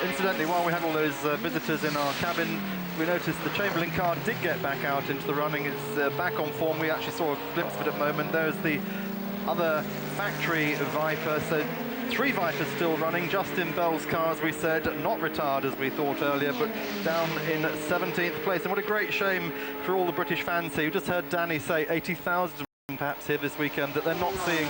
Incidentally, while we had all those visitors in our cabin, we noticed the Chamberlain car did get back out into the running. It's back on form. We actually saw a glimpse of it at the moment. There's the other factory Viper. So 3 Vipers still running. Justin Bell's car, as we said, not retired as we thought earlier, but down in 17th place. And what a great shame for all the British fans here. You just heard Danny say 80,000 perhaps here this weekend, that they're not seeing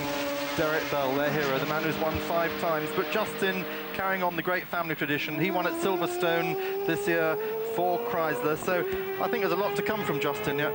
Derek Bell, their hero, the man who's won 5 times. But Justin carrying on the great family tradition. He won at Silverstone this year for Chrysler. So I think there's a lot to come from Justin, yeah.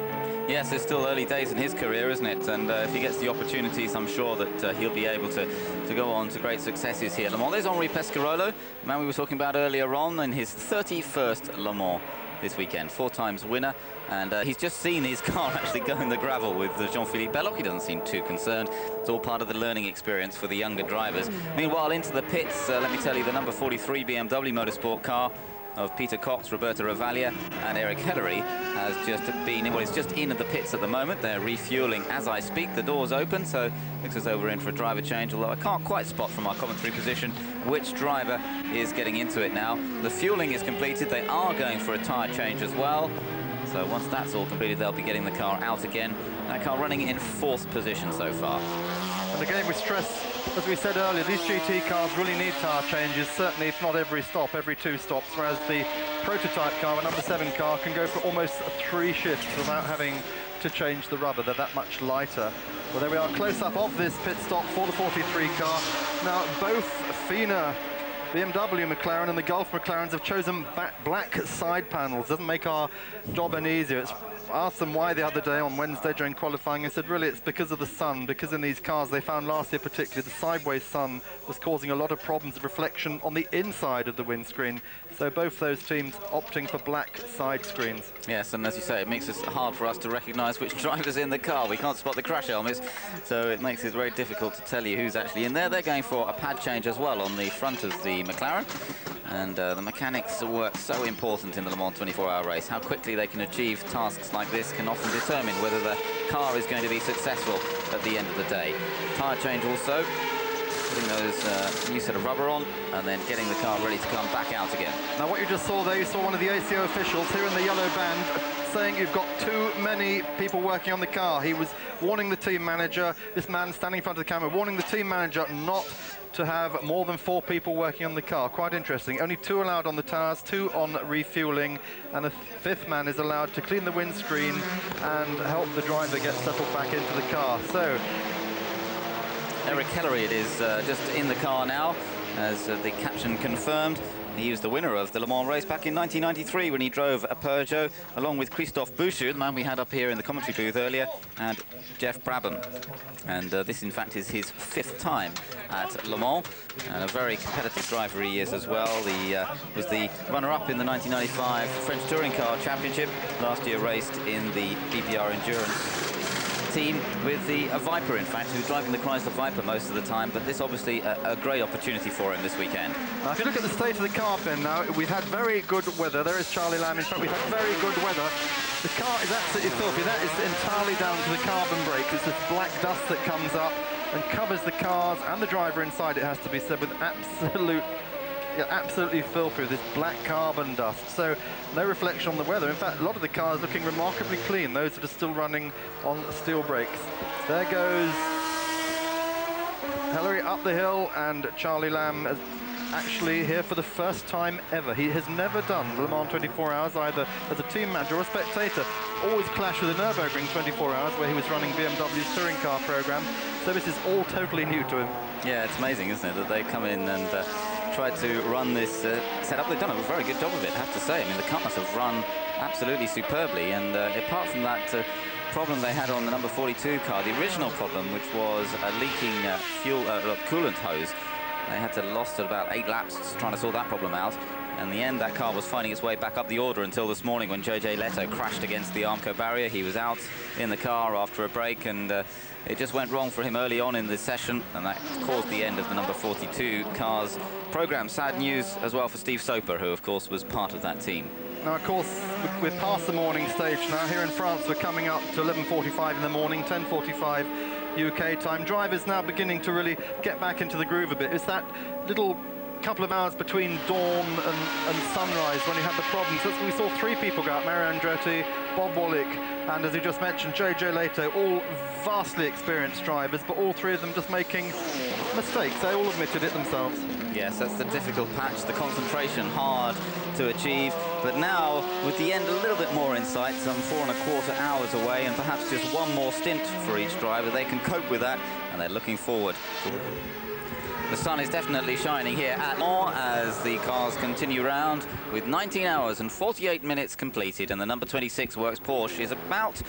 Yes, it's still early days in his career, isn't it? And if he gets the opportunities, I'm sure that he'll be able to go on to great successes here. Le Mans, there's Henri Pescarolo, the man we were talking about earlier on, in his 31st Le Mans this weekend, 4 times winner. And he's just seen his car actually go in the gravel with Jean-Philippe Belloc. He doesn't seem too concerned. It's all part of the learning experience for the younger drivers. Meanwhile, into the pits, let me tell you, the number 43 BMW Motorsport car of Peter Cox, Roberto Ravaglia and Eric Hellery has just been, well, it's just in at the pits at the moment. They're refueling as I speak. The door's open, so looks as though we're in for a driver change, although I can't quite spot from our commentary position which driver is getting into it now. The fueling is completed. They are going for a tyre change as well. So once that's all completed, they'll be getting the car out again. That car running in 4th position so far. And again, we stress, as we said earlier, these GT cars really need tyre changes, certainly if not every stop, every 2 stops, whereas the prototype car, a number 7 car, can go for almost 3 shifts without having to change the rubber. They're that much lighter. Well, there we are, close up of this pit stop for the 43 car. Now, both FINA, BMW McLaren and the Gulf McLarens have chosen black side panels. Doesn't make our job any easier. I asked them why the other day on Wednesday during qualifying. They said really it's because of the sun, because in these cars they found last year particularly the sideways sun was causing a lot of problems of reflection on the inside of the windscreen. So both those teams opting for black side screens. Yes, and as you say, it makes it hard for us to recognise which driver's in the car. We can't spot the crash helmets, so it makes it very difficult to tell you who's actually in there. They're going for a pad change as well on the front of the McLaren. And the mechanics work so important in the Le Mans 24-hour race. How quickly they can achieve tasks like this can often determine whether the car is going to be successful at the end of the day. Tyre change also, putting those new set of rubber on and then getting the car ready to come back out again. Now what you just saw there, you saw one of the ACO officials here in the yellow band saying you've got too many people working on the car. He was warning the team manager, this man standing in front of the camera, warning the team manager not to have more than 4 people working on the car. Quite interesting. Only 2 allowed on the tires, 2 on refueling, and a 5th man is allowed to clean the windscreen and help the driver get settled back into the car. So Eric Hellery, it is just in the car now, as the captain confirmed. He was the winner of the Le Mans race back in 1993 when he drove a Peugeot, along with Christophe Bouchard, the man we had up here in the commentary booth earlier, and Jeff Brabham. And this, in fact, is his 5th time at Le Mans, and a very competitive driver he is as well. He was the runner-up in the 1995 French Touring Car Championship. Last year raced in the BPR Endurance team with the Viper, in fact, who's driving the Chrysler Viper most of the time, but this obviously a great opportunity for him this weekend. Now, if you look at the state of the car, Ben, now, we've had very good weather. There is Charlie Lamb. In fact, we've had very good weather. The car is absolutely filthy. That is entirely down to the carbon brakes. It's this black dust that comes up and covers the cars and the driver inside, it has to be said, with absolutely filthy with this black carbon dust. So no reflection on the weather. In fact, a lot of the cars looking remarkably clean, those that are still running on steel brakes. There goes Hellery up the hill, and Charlie Lamb is actually here for the first time ever. He has never done Le Mans 24 hours either as a team manager or a spectator. Always clashed with the Nürburgring 24 hours where he was running BMW's touring car program. So this is all totally new to him. Yeah, it's amazing, isn't it, that they come in and tried to run this setup. They've done a very good job of it, I have to say. I mean, the car must have run absolutely superbly, and apart from that problem they had on the number 42 car, the original problem, which was a leaking coolant hose, they had to lost about 8 laps trying to sort that problem out. In the end, that car was finding its way back up the order until this morning when JJ Leto crashed against the Armco barrier. He was out in the car after a break, and it just went wrong for him early on in the session, and that caused the end of the number 42 car's program. Sad news as well for Steve Soper, who of course was part of that team. Now, of course, we're past the morning stage now. Here in France, we're coming up to 11:45 in the morning, 10:45 UK time. Drivers now beginning to really get back into the groove a bit. It's that little couple of hours between dawn and sunrise when you had the problems. That's when we saw 3 people go out, Mario Andretti, Bob Wallach, and as you just mentioned, JJ Leto, all vastly experienced drivers, but all 3 of them just making mistakes. They all admitted it themselves. Yes, that's the difficult patch, the concentration hard to achieve, but now with the end a little bit more in sight, some 4¼ hours away, and perhaps just one more stint for each driver, they can cope with that, and they're looking forward. The sun is definitely shining here at Mans as the cars continue round with 19 hours and 48 minutes completed, and the number 26 Works Porsche is about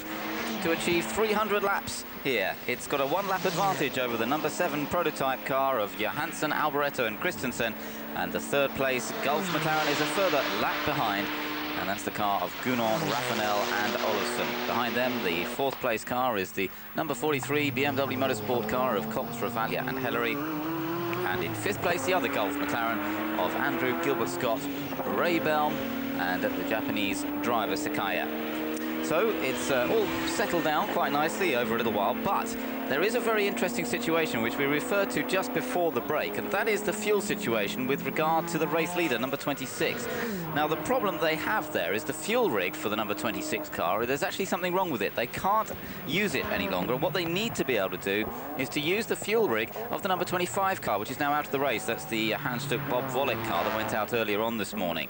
to achieve 300 laps here. It's got a 1-lap advantage over the number 7 prototype car of Johansson, Alboreto and Christensen, and the 3rd place Gulf McLaren is a further lap behind, and that's the car of Gounon, Raffanel and Olofsson. Behind them, the 4th place car is the number 43 BMW Motorsport car of Cox, Ravaglia and Hellery. And in 5th place, the other Gulf McLaren of Andrew Gilbert-Scott, Ray Belm, and the Japanese driver Sakaya. So it's all settled down quite nicely over a little while, but there is a very interesting situation which we referred to just before the break, and that is the fuel situation with regard to the race leader, number 26. Now, the problem they have there is the fuel rig for the number 26 car. There's actually something wrong with it. They can't use it any longer. What they need to be able to do is to use the fuel rig of the number 25 car, which is now out of the race. That's the Hans Stuck Bob Wallach car that went out earlier on this morning.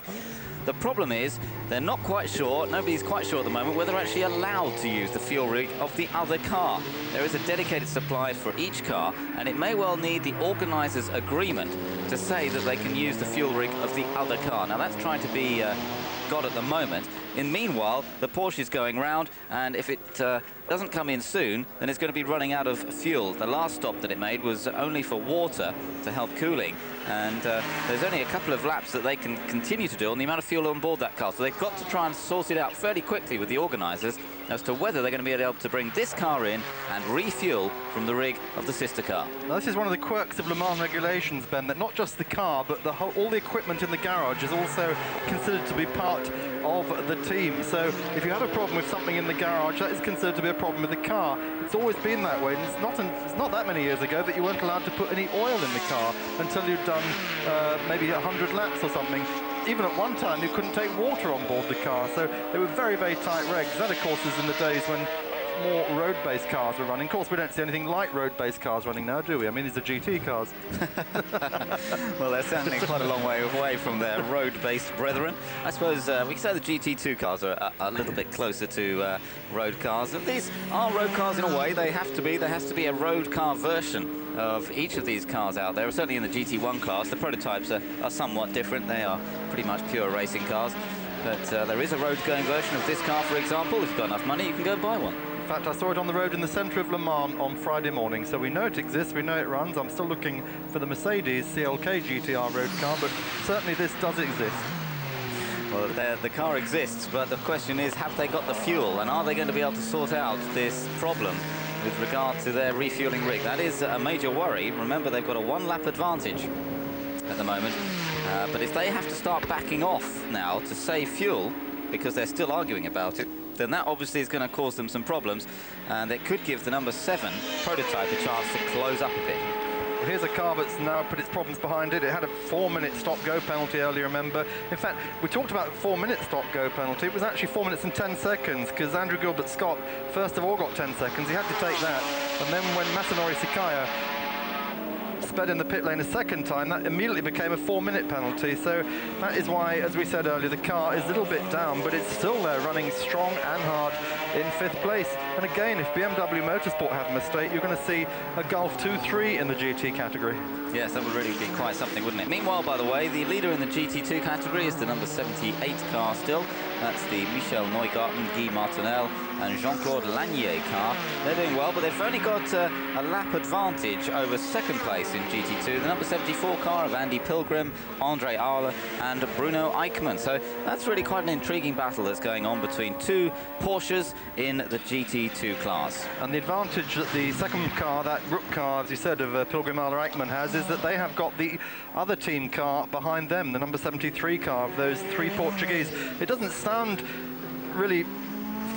The problem is they're not quite sure, nobody's quite sure at the moment, whether they're actually allowed to use the fuel rig of the other car. There is a dedicated supply for each car, and it may well need the organisers' agreement to say that they can use the fuel rig of the other car. Now, that's trying to be got at the moment. Meanwhile, the Porsche is going round, and if it doesn't come in soon, then it's going to be running out of fuel. The last stop that it made was only for water to help cooling, and there's only a couple of laps that they can continue to do on the amount of fuel on board that car. So they've got to try and sort it out fairly quickly with the organisers as to whether they're going to be able to bring this car in and refuel from the rig of the sister car. Now, this is one of the quirks of Le Mans regulations, Ben, that not just the car, but all the equipment in the garage is also considered to be part of the team. So if you have a problem with something in the garage, that is considered to be a problem with the car. It's always been that way, and it's not that many years ago that you weren't allowed to put any oil in the car until you'd done maybe 100 laps or something. Even at one time, you couldn't take water on board the car, so they were very, very tight regs. That, of course, is in the days when more road-based cars were running. Of course, we don't see anything like road-based cars running now, do we? I mean, these are GT cars. Well, they're certainly quite a long way away from their road-based brethren. I suppose we can say the GT2 cars are a little bit closer to road cars. And these are road cars in a way. They have to be. There has to be a road car version of each of these cars out there. Certainly in the GT1 class, the prototypes are somewhat different. They are pretty much pure racing cars. But there is a road-going version of this car, for example. If you've got enough money, you can go and buy one. In fact, I saw it on the road in the centre of Le Mans on Friday morning, so we know it exists, we know it runs. I'm still looking for the Mercedes CLK GTR road car, but certainly this does exist. Well, the car exists, but the question is, have they got the fuel, and are they going to be able to sort out this problem with regard to their refueling rig? That is a major worry. Remember, they've got a 1-lap advantage at the moment, but if they have to start backing off now to save fuel, because they're still arguing about it, then that obviously is going to cause them some problems, and it could give the number 7 prototype a chance to close up a bit. Well, here's a car that's now put its problems behind it. It had a 4-minute stop-go penalty earlier, remember. In fact, we talked about a 4-minute stop-go penalty. It was actually 4 minutes and 10 seconds, because Andrew Gilbert-Scott first of all got 10 seconds. He had to take that, and then when Masanori Sakaya sped in the pit lane a second time, that immediately became a 4-minute penalty. So that is why, as we said earlier, the car is a little bit down, but it's still there running strong and hard in 5th place. And again, if BMW Motorsport have a mistake, you're going to see a Gulf 2-3 in the GT category. Yes, that would really be quite something, wouldn't it? Meanwhile, by the way, the leader in the GT2 category is the number 78 car still. That's the Michel Neugarten, Guy Martinel and Jean-Claude Lanier car. They're doing well, but they've only got a lap advantage over 2nd place in GT2. The number 74 car of Andy Pilgrim, Andre Arle and Bruno Eichmann. So that's really quite an intriguing battle that's going on between 2 Porsches in the GT2 class. And the advantage that the second car, that Rook car, as you said, of Pilgrim Arle Eichmann has, is that they have got the other team car behind them, the number 73 car of those 3 Portuguese. It doesn't sound really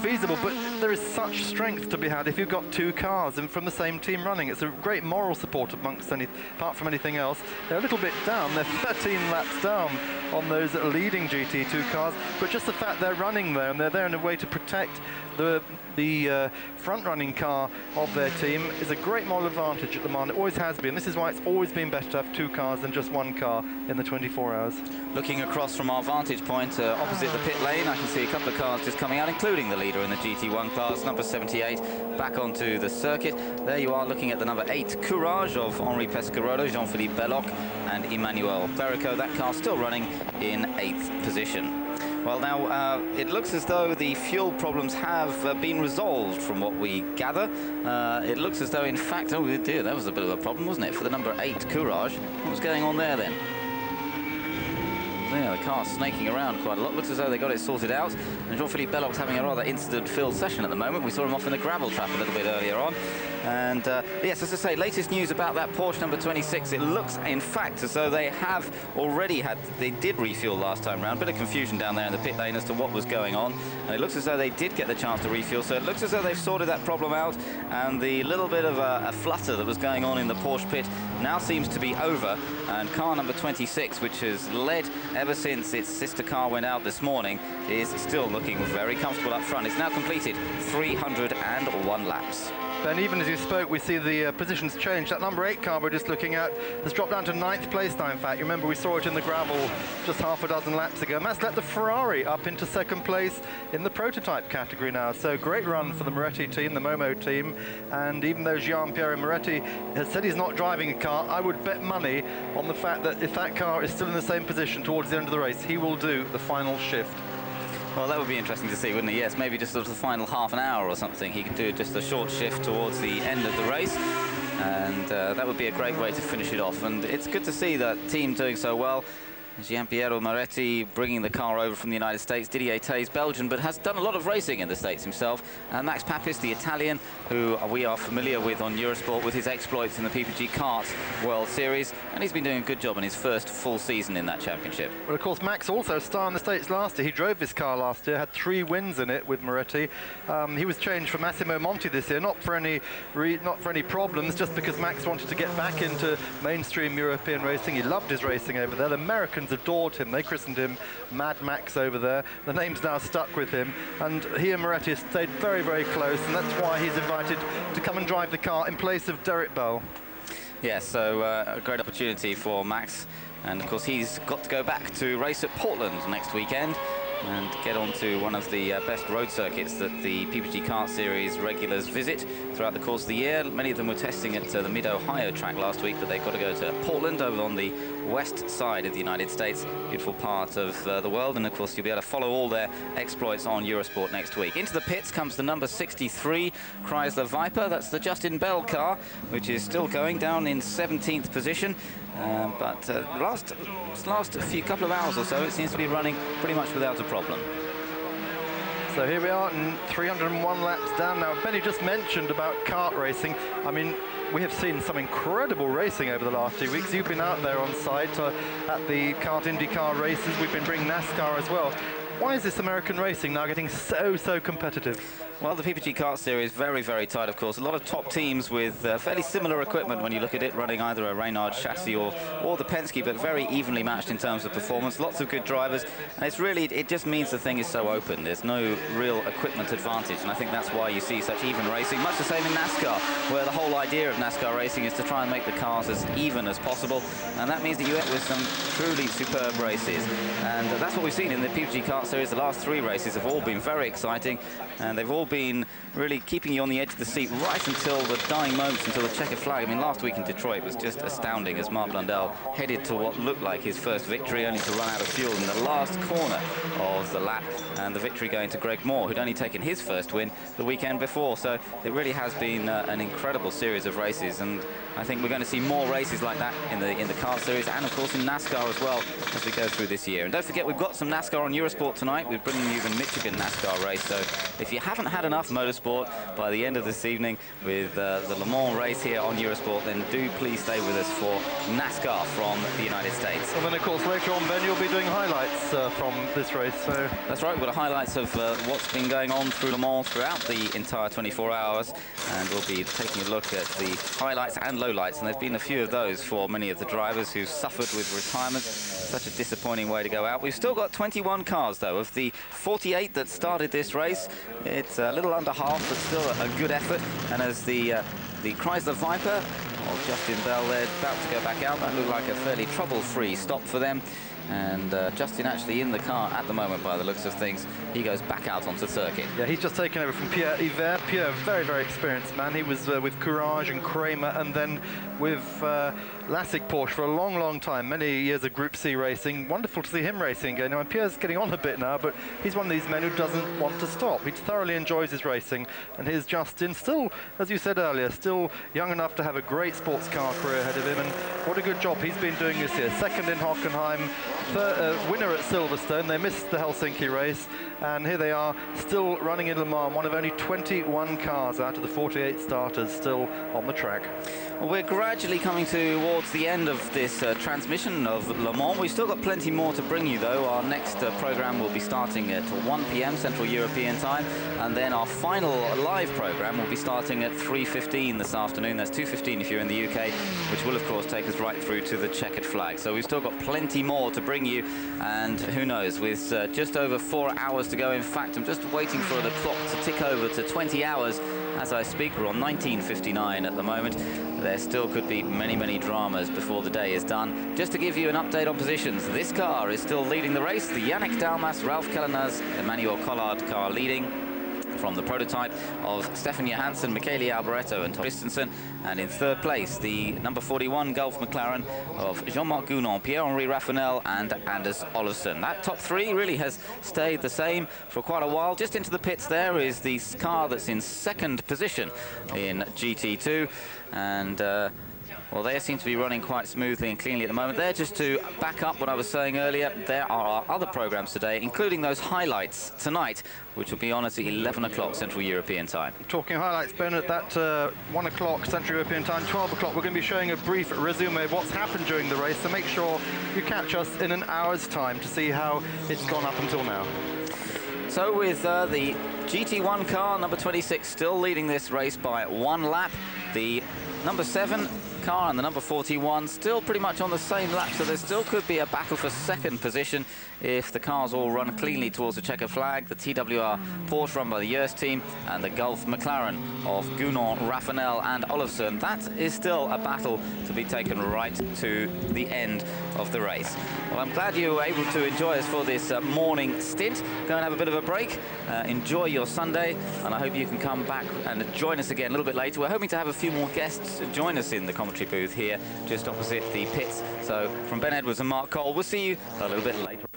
feasible, but there is such strength to be had if you've got two cars and from the same team running. It's a great moral support amongst apart from anything else. They're a little bit down. They're 13 laps down on those leading GT2 cars, but just the fact they're running there and they're there in a way to protect the front-running car of their team is a great moral advantage at Le Mans. It always has been. This is why it's always been better to have two cars than just one car in the 24 hours. Looking across from our vantage point opposite the pit lane, I can see a couple of cars just coming out, including the leader in the GT1 class, number 78, back onto the circuit. There you are looking at the number 8 Courage of Henri Pescarolo, Jean-Philippe Belloc and Emmanuel Berico. That car still running in 8th position. Well, now, it looks as though the fuel problems have been resolved from what we gather. It looks as though, in fact, oh dear, that was a bit of a problem, wasn't it, for the number 8 Courage. What was going on there then? Yeah, the car's snaking around quite a lot. Looks as though they got it sorted out. And Jean-Philippe Belloc's having a rather incident-filled session at the moment. We saw him off in the gravel trap a little bit earlier on. And yes, as I say, latest news about that Porsche number 26. It looks, in fact, as though they have already they did refuel last time round. Bit of confusion down there in the pit lane as to what was going on. And it looks as though they did get the chance to refuel. So it looks as though they've sorted that problem out. And the little bit of a flutter that was going on in the Porsche pit now seems to be over. And car number 26, which has led ever since its sister car went out this morning, is still looking very comfortable up front. It's now completed 301 laps. And even as you spoke, we see the positions change. That number 8 car we're just looking at has dropped down to 9th place now, in fact. You remember we saw it in the gravel just half a dozen laps ago. And that's let the Ferrari up into 2nd place in the prototype category now. So great run for the Moretti team, the Momo team. And even though Gianpiero Moretti has said he's not driving a car, I would bet money on the fact that if that car is still in the same position towards the end of the race, he will do the final shift. Well, that would be interesting to see, wouldn't it? Yes, maybe just sort of the final half an hour or something. He could do just a short shift towards the end of the race. And that would be a great way to finish it off. And it's good to see that team doing so well. Gianpiero Moretti bringing the car over from the United States. Didier Tays, Belgian, but has done a lot of racing in the States himself. And Max Papis, the Italian, who we are familiar with on Eurosport with his exploits in the PPG Kart World Series. And he's been doing a good job in his first full season in that championship. Well, of course, Max also starred in the States last year. He drove this car last year, had 3 wins in it with Moretti. He was changed for Massimo Monti this year, not for any problems, just because Max wanted to get back into mainstream European racing. He loved his racing over there. The Americans adored him. They christened him Mad Max over there. The name's now stuck with him, and he and Moretti have stayed very, very close, and that's why he's invited to come and drive the car in place of Derek Bell. Yes, so a great opportunity for Max, and of course he's got to go back to race at Portland next weekend and get onto one of the best road circuits that the PPG Kart Series regulars visit throughout the course of the year. Many of them were testing at the Mid-Ohio track last week, but they've got to go to Portland over on the west side of the United States, beautiful part of the world, and of course you'll be able to follow all their exploits on Eurosport next week. Into the pits comes the number 63 Chrysler Viper. That's the Justin Bell car, which is still going down in 17th position. But last couple of hours or so, it seems to be running pretty much without a problem. So here we are, 301 laps down now. Benny just mentioned about kart racing. I mean, we have seen some incredible racing over the last 2 weeks. You've been out there on site at the Kart IndyCar races. We've been bringing NASCAR as well. Why is this American racing now getting so competitive? Well, the PPG Kart Series, very, very tight, of course. A lot of top teams with fairly similar equipment when you look at it, running either a Reynard chassis or the Penske, but very evenly matched in terms of performance. Lots of good drivers, and it just means the thing is so open. There's no real equipment advantage, and I think that's why you see such even racing. Much the same in NASCAR, where the whole idea of NASCAR racing is to try and make the cars as even as possible, and that means that you end with some truly superb races. And that's what we've seen in the PPG Kart Series. The last 3 races have all been very exciting, and they've all been really keeping you on the edge of the seat right until the dying moments, until the checkered flag. I mean, last week in Detroit was just astounding as Mark Blundell headed to what looked like his first victory, only to run out of fuel in the last corner of the lap, and the victory going to Greg Moore, who'd only taken his first win the weekend before. So it really has been an incredible series of races, and I think we're going to see more races like that in the kart series, and of course in NASCAR as well as we go through this year. And don't forget, we've got some NASCAR on Eurosport tonight. We're bringing you the Michigan NASCAR race, so if you haven't had enough motorsport by the end of this evening with the Le Mans race here on Eurosport, then do please stay with us for NASCAR from the United States. And then of course later on, Ben, you'll be doing highlights. from this race. So that's right. We've got highlights of what's been going on through Le Mans throughout the entire 24 hours, and we'll be taking a look at the highlights and lowlights, and there's been a few of those for many of the drivers who suffered with retirement. Such a disappointing way to go out. We've still got 21 cars, though. Of the 48 that started this race, it's a little under half, but still a good effort. And as the Chrysler Viper of Justin Bell there about to go back out, that looked like a fairly trouble-free stop for them. And Justin actually in the car at the moment, by the looks of things. He goes back out onto circuit. Yeah, he's just taken over from Pierre Yver. Pierre, very, very experienced man. He was with Courage and Kramer, and then with Lassig Porsche for a long, long time. Many years of Group C racing. Wonderful to see him racing again. And Pierre's getting on a bit now, but he's one of these men who doesn't want to stop. He thoroughly enjoys his racing. And here's Justin, still, as you said earlier, still young enough to have a great sports car career ahead of him. And what a good job he's been doing this year. Second in Hockenheim, winner at Silverstone. They missed the Helsinki race, and here they are still running in Le Mans, one of only 21 cars out of the 48 starters still on the track. Well, we're gradually coming towards the end of this transmission of Le Mans. We've still got plenty more to bring you, though. Our next program will be starting at 1 p.m. Central European time, and then our final live program will be starting at 3:15 this afternoon. That's 2:15 if you're in the UK, which will, of course, take us right through to the checkered flag. So we've still got plenty more to bring you, and who knows, with just over 4 hours to go. In fact, I'm just waiting for the clock to tick over to 20 hours as I speak. We're on 19:59 at the moment. There still could be many, many dramas before the day is done. Just to give you an update on positions, this car is still leading the race. The Yannick Dalmas, Ralph Kellerner's, Emmanuel Collard car leading from the prototype of Stefan Johansson, Michele Alboreto and Tom Christensen. And in third place, the number 41 Gulf McLaren of Jean-Marc Gounon, Pierre-Henri Raffanel and Anders Olofsson. That top three really has stayed the same for quite a while. Just into the pits there is the car that's in second position in GT2. And well, they seem to be running quite smoothly and cleanly at the moment. There, just to back up what I was saying earlier, there are our other programs today, including those highlights tonight, which will be on at 11 o'clock Central European time. Talking highlights, Ben, at that 1 o'clock Central European time, 12 o'clock, we're going to be showing a brief resume of what's happened during the race, so make sure you catch us in an hour's time to see how it's gone up until now. So with the GT1 car, number 26, still leading this race by 1 lap. The number 7 car and the number 41 still pretty much on the same lap, so there still could be a battle for second position if the cars all run cleanly towards the checker flag. The TWR Porsche run by the Yerst team and the Gulf McLaren of Gounon, Raffanel and Olofsson. That is still a battle to be taken right to the end of the race. Well, I'm glad you were able to enjoy us for this morning stint. Go and have a bit of a break, enjoy your Sunday, and I hope you can come back and join us again a little bit later. We're hoping to have a few more guests join us in the commentary booth here just opposite the pits. So from Ben Edwards and Mark Cole, we'll see you a little bit later.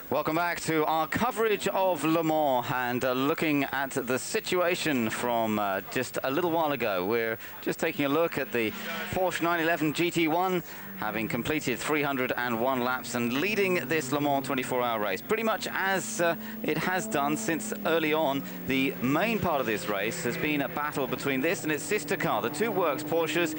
Welcome back to our coverage of Le Mans and looking at the situation from just a little while ago. We're just taking a look at the Porsche 911 GT1, having completed 301 laps and leading this Le Mans 24-hour race, pretty much as it has done since early on. The main part of this race has been a battle between this and its sister car, the two Works Porsches,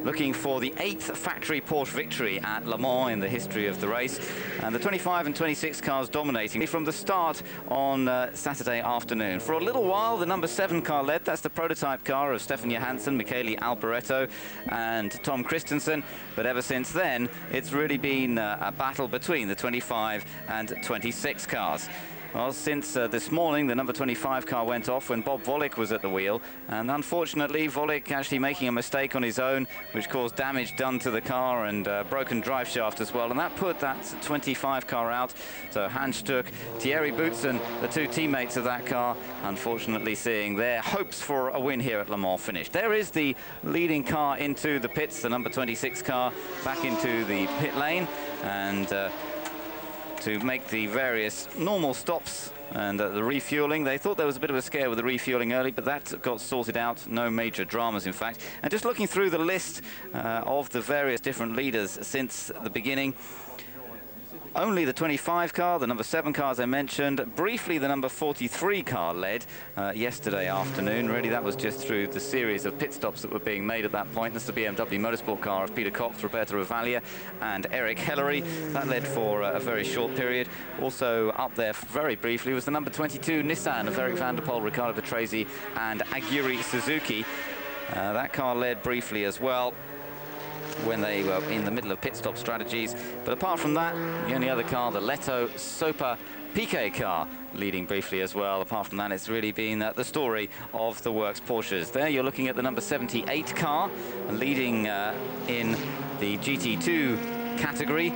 looking for the 8th factory Porsche victory at Le Mans in the history of the race, and the 25 and 26 cars dominating from the start on Saturday afternoon. For a little while, the number 7 car led. That's the prototype car of Stefan Johansson, Michele Alboreto and Tom Christensen, but ever since then, it's really been a battle between the 25 and 26 cars. Well, since this morning, the number 25 car went off when Bob Volek was at the wheel, and unfortunately, Volek actually making a mistake on his own, which caused damage done to the car and broken drive shaft as well, and that put that 25 car out. So Hans Stuck, Thierry Boutsen, the two teammates of that car, unfortunately seeing their hopes for a win here at Le Mans finished. There is the leading car into the pits, the number 26 car back into the pit lane, and to make the various normal stops and the refueling. They thought there was a bit of a scare with the refueling early, but that got sorted out. No major dramas, in fact. And just looking through the list of the various different leaders since the beginning, only the 25 car, the number 7 car, as I mentioned. Briefly, the number 43 car led yesterday afternoon. Really, that was just through the series of pit stops that were being made at that point. That's the BMW Motorsport car of Peter Cox, Roberto Ravaglia, and Eric Hellery. That led for a very short period. Also up there very briefly was the number 22 Nissan of Eric van der Poel, Riccardo Patrese, and Aguri Suzuki. That car led briefly as well when they were in the middle of pit stop strategies. But apart from that, the only other car, the Leto Soper Piquet car, leading briefly as well. Apart from that, it's really been the story of the Works Porsches. There you're looking at the number 78 car, leading in the GT2 category,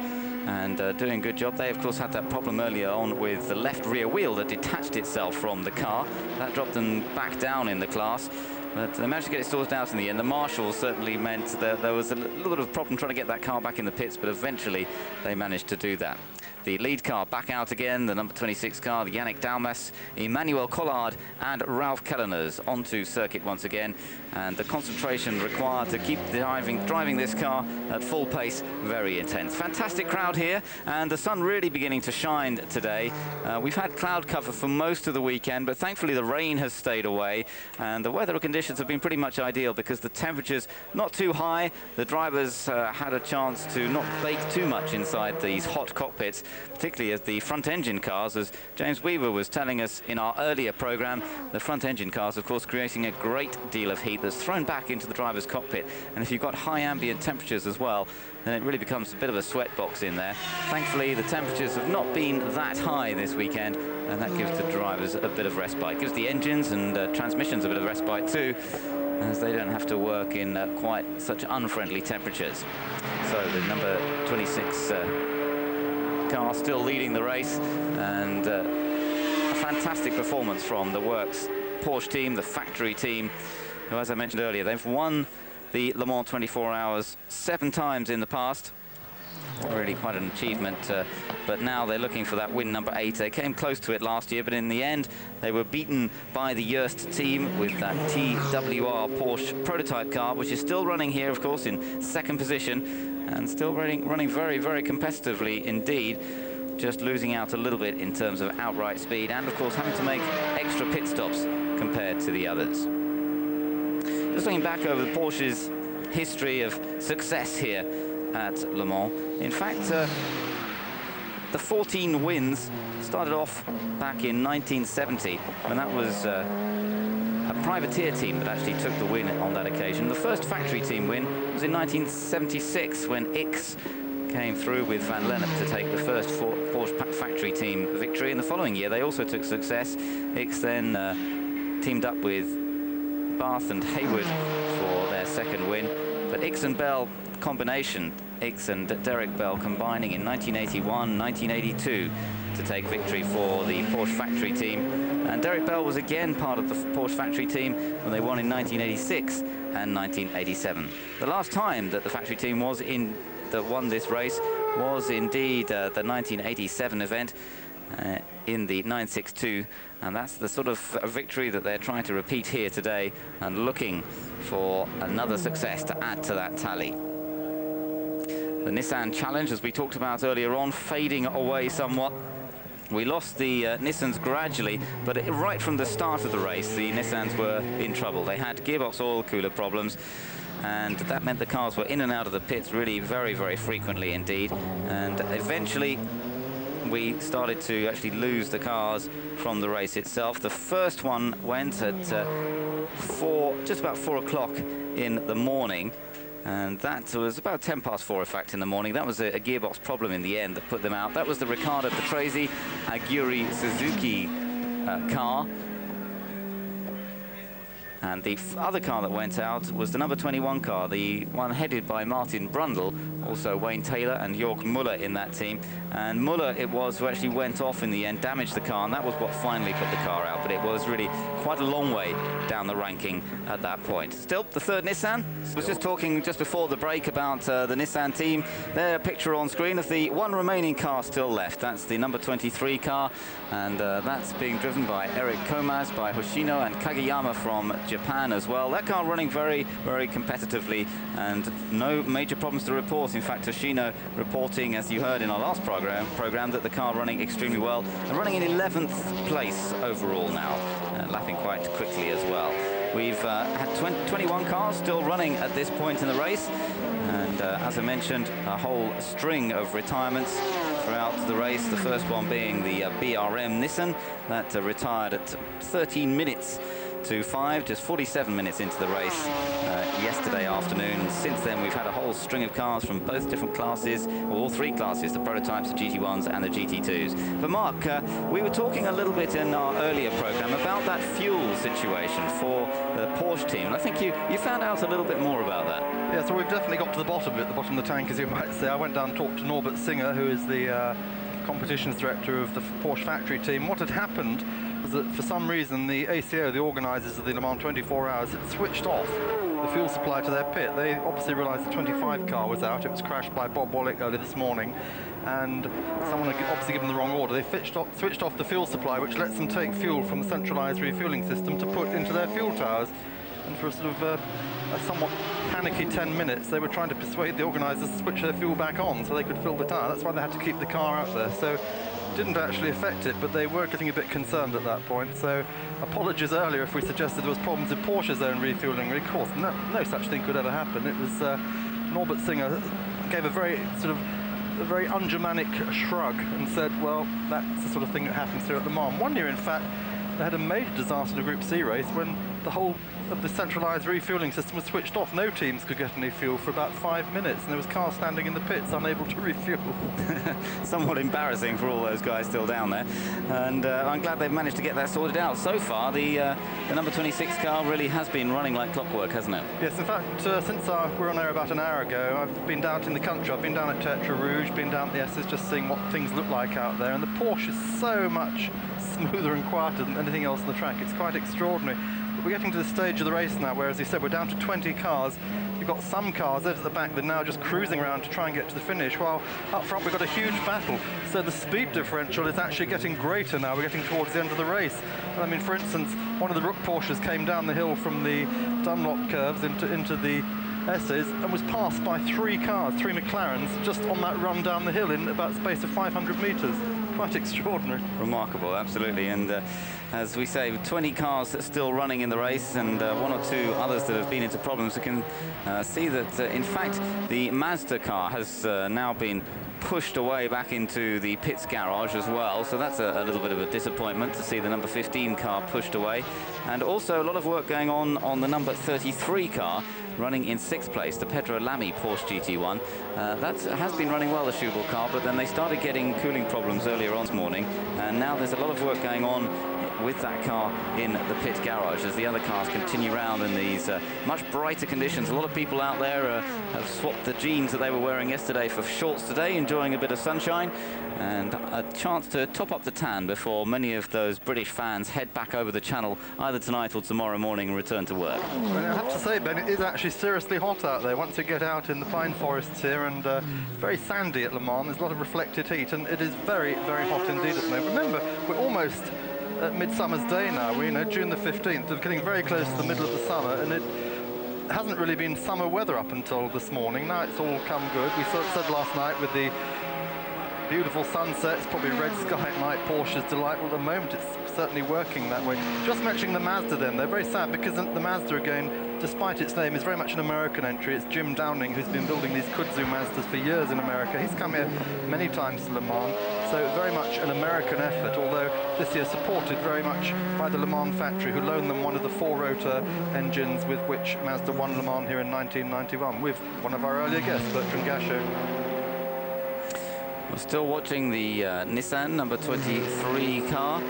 and doing a good job. They, of course, had that problem earlier on with the left rear wheel that detached itself from the car. That dropped them back down in the class. But they managed to get it sorted out in the end. The marshals certainly meant that there was a little bit of a problem trying to get that car back in the pits, but eventually they managed to do that. The lead car back out again, the number 26 car, the Yannick Dalmas, Emmanuel Collard and Ralph Kelleners onto circuit once again. And the concentration required to keep driving this car at full pace, very intense. Fantastic crowd here, and the sun really beginning to shine today. We've had cloud cover for most of the weekend, but thankfully the rain has stayed away, and the weather conditions have been pretty much ideal because the temperatures not too high. The drivers had a chance to not bake too much inside these hot cockpits, particularly as the front engine cars, as James Weaver was telling us in our earlier program. The front engine cars, of course, creating a great deal of heat that's thrown back into the driver's cockpit, and if you've got high ambient temperatures as well, then it really becomes a bit of a sweat box in there. Thankfully, the temperatures have not been that high this weekend, and that gives the drivers a bit of respite. It gives the engines and transmissions a bit of respite too, as they don't have to work in quite such unfriendly temperatures. So the number 26 car still leading the race, and a fantastic performance from the Works Porsche team, the factory team, who, as I mentioned earlier, they've won the Le Mans 24 Hours 7 times in the past. Really quite an achievement, but now they're looking for that win number 8. They came close to it last year, but in the end they were beaten by the Joest team with that TWR Porsche prototype car, which is still running here, of course, in second position, and still running very, very competitively indeed, just losing out a little bit in terms of outright speed, and of course having to make extra pit stops compared to the others. Just looking back over the Porsche's history of success here at Le Mans. In fact, the 14 wins started off back in 1970, when that was a privateer team that actually took the win on that occasion. The first factory team win was in 1976, when X came through with Van Lennep to take the first Porsche factory team victory. In the following year, they also took success. X then teamed up with Bath and Hayward for their second win. But X and Bell combination, X and Derek Bell combining in 1981, 1982 to take victory for the Porsche factory team. And Derek Bell was again part of the Porsche factory team when they won in 1986 and 1987. The last time that the factory team won this race was indeed the 1987 event in the 962, and that's the sort of victory that they're trying to repeat here today, and looking for another success to add to that tally. The Nissan Challenge, as we talked about earlier on, fading away somewhat. We lost the Nissans gradually, but right from the start of the race, the Nissans were in trouble. They had gearbox oil cooler problems, and that meant the cars were in and out of the pits really very, very frequently indeed. And eventually, we started to actually lose the cars from the race itself. The first one went at just about 4 o'clock in the morning, and that was about 10 past 4, in fact, in the morning. That was a gearbox problem in the end that put them out. That was the Riccardo Patrese Aguri Suzuki car. And the other car that went out was the number 21 car, the one headed by Martin Brundle, also Wayne Taylor and Jörg Muller in that team. And Muller it was who actually went off in the end, damaged the car, and that was what finally put the car out. But it was really quite a long way down the ranking at that point. Still, the third Nissan. I was just talking just before the break about the Nissan team. There, a picture on screen of the one remaining car still left. That's the number 23 car, and that's being driven by Eric Komaz, by Hoshino and Kageyama from Japan as well. That car running very, very competitively, and no major problems to report course. In fact, Toshino reporting, as you heard in our last program, that the car running extremely well and running in 11th place overall now, lapping quite quickly as well. We've had 21 cars still running at this point in the race, and as I mentioned, a whole string of retirements throughout the race. The first one being the BRM Nissan that retired at 13 minutes to 5, just 47 minutes into the race yesterday afternoon. Since then, we've had a whole string of cars from both different classes, or all three classes, the prototypes, the GT1s and the GT2s. But Mark, we were talking a little bit in our earlier program about that fuel situation for the Porsche team, and I think you found out a little bit more about that. Yeah, so we've definitely got to the bottom of it, the bottom of the tank, as you might say. I went down and talked to Norbert Singer, who is the competitions director of the Porsche factory team. What had happened was that for some reason the ACO, the organisers of the Le Mans 24 Hours, had switched off the fuel supply to their pit. They obviously realised the 25 car was out. It was crashed by Bob Wallach early this morning, and someone had obviously given the wrong order. They switched off the fuel supply, which lets them take fuel from the centralised refuelling system to put into their fuel towers. And for a sort of a somewhat panicky 10 minutes, they were trying to persuade the organisers to switch their fuel back on so they could fill the tower. That's why they had to keep the car out there. So it didn't actually affect it, but they were getting a bit concerned at that point. So apologies earlier if we suggested there was problems with Porsche's own refuelling. Of course, no such thing could ever happen. It was Norbert Singer gave a very un-Germanic shrug and said, well, that's the sort of thing that happens here at Le Mans. One year, in fact, they had a major disaster in a Group C race when the whole of the centralised refuelling system was switched off. No teams could get any fuel for about 5 minutes, and there was cars standing in the pits unable to refuel. Somewhat embarrassing for all those guys still down there, and I'm glad they've managed to get that sorted out. So far, the number 26 car really has been running like clockwork, hasn't it? Yes, in fact, since we were on air about an hour ago, I've been down in the country. I've been down at Tetra Rouge, been down at the S's, just seeing what things look like out there, and the Porsche is so much smoother and quieter than anything else on the track. It's quite extraordinary. But we're getting to the stage of the race now where, as you said, we're down to 20 cars. You've got some cars out at the back that are now just cruising around to try and get to the finish, while up front we've got a huge battle. So the speed differential is actually getting greater now. We're getting towards the end of the race. And I mean, for instance, one of the Rook Porsches came down the hill from the Dunlop curves into the S's and was passed by 3 cars, 3 McLarens, just on that run down the hill in about a space of 500 metres. Quite extraordinary. Remarkable, absolutely. And as we say, 20 cars still running in the race, and 1 or 2 others that have been into problems. We can see that, in fact, the Mazda car has now been pushed away back into the pits garage as well, so that's a little bit of a disappointment to see the number 15 car pushed away. And also a lot of work going on the number 33 car, running in 6th place, the Pedro Lamy Porsche GT1. That has been running well, the Schubel car, but then they started getting cooling problems earlier on this morning, and now there's a lot of work going on with that car in the pit garage as the other cars continue round in these much brighter conditions. A lot of people out there have swapped the jeans that they were wearing yesterday for shorts today, enjoying a bit of sunshine and a chance to top up the tan before many of those British fans head back over the channel either tonight or tomorrow morning and return to work. Well, I have to say, Ben, it is actually seriously hot out there once you get out in the pine forests here, and very sandy at Le Mans. There's a lot of reflected heat, and it is very, very hot indeed at the moment. Remember, we're almost at Midsummer's Day now. We're, June the 15th. We're getting very close to the middle of the summer, and it hasn't really been summer weather up until this morning. Now it's all come good. We said last night with the beautiful sunsets, probably red sky at night, Porsche's delight. Well, at the moment it's certainly working that way. Just mentioning the Mazda then, they're very sad because the Mazda, again, despite its name, is very much an American entry. It's Jim Downing who's been building these Kudzu Mazdas for years in America. He's come here many times to Le Mans, so very much an American effort, although this year supported very much by the Le Mans factory, who loaned them one of the 4-rotor engines with which Mazda won Le Mans here in 1991, with one of our earlier guests, Bertrand Gachot. We're still watching the Nissan number 23 car.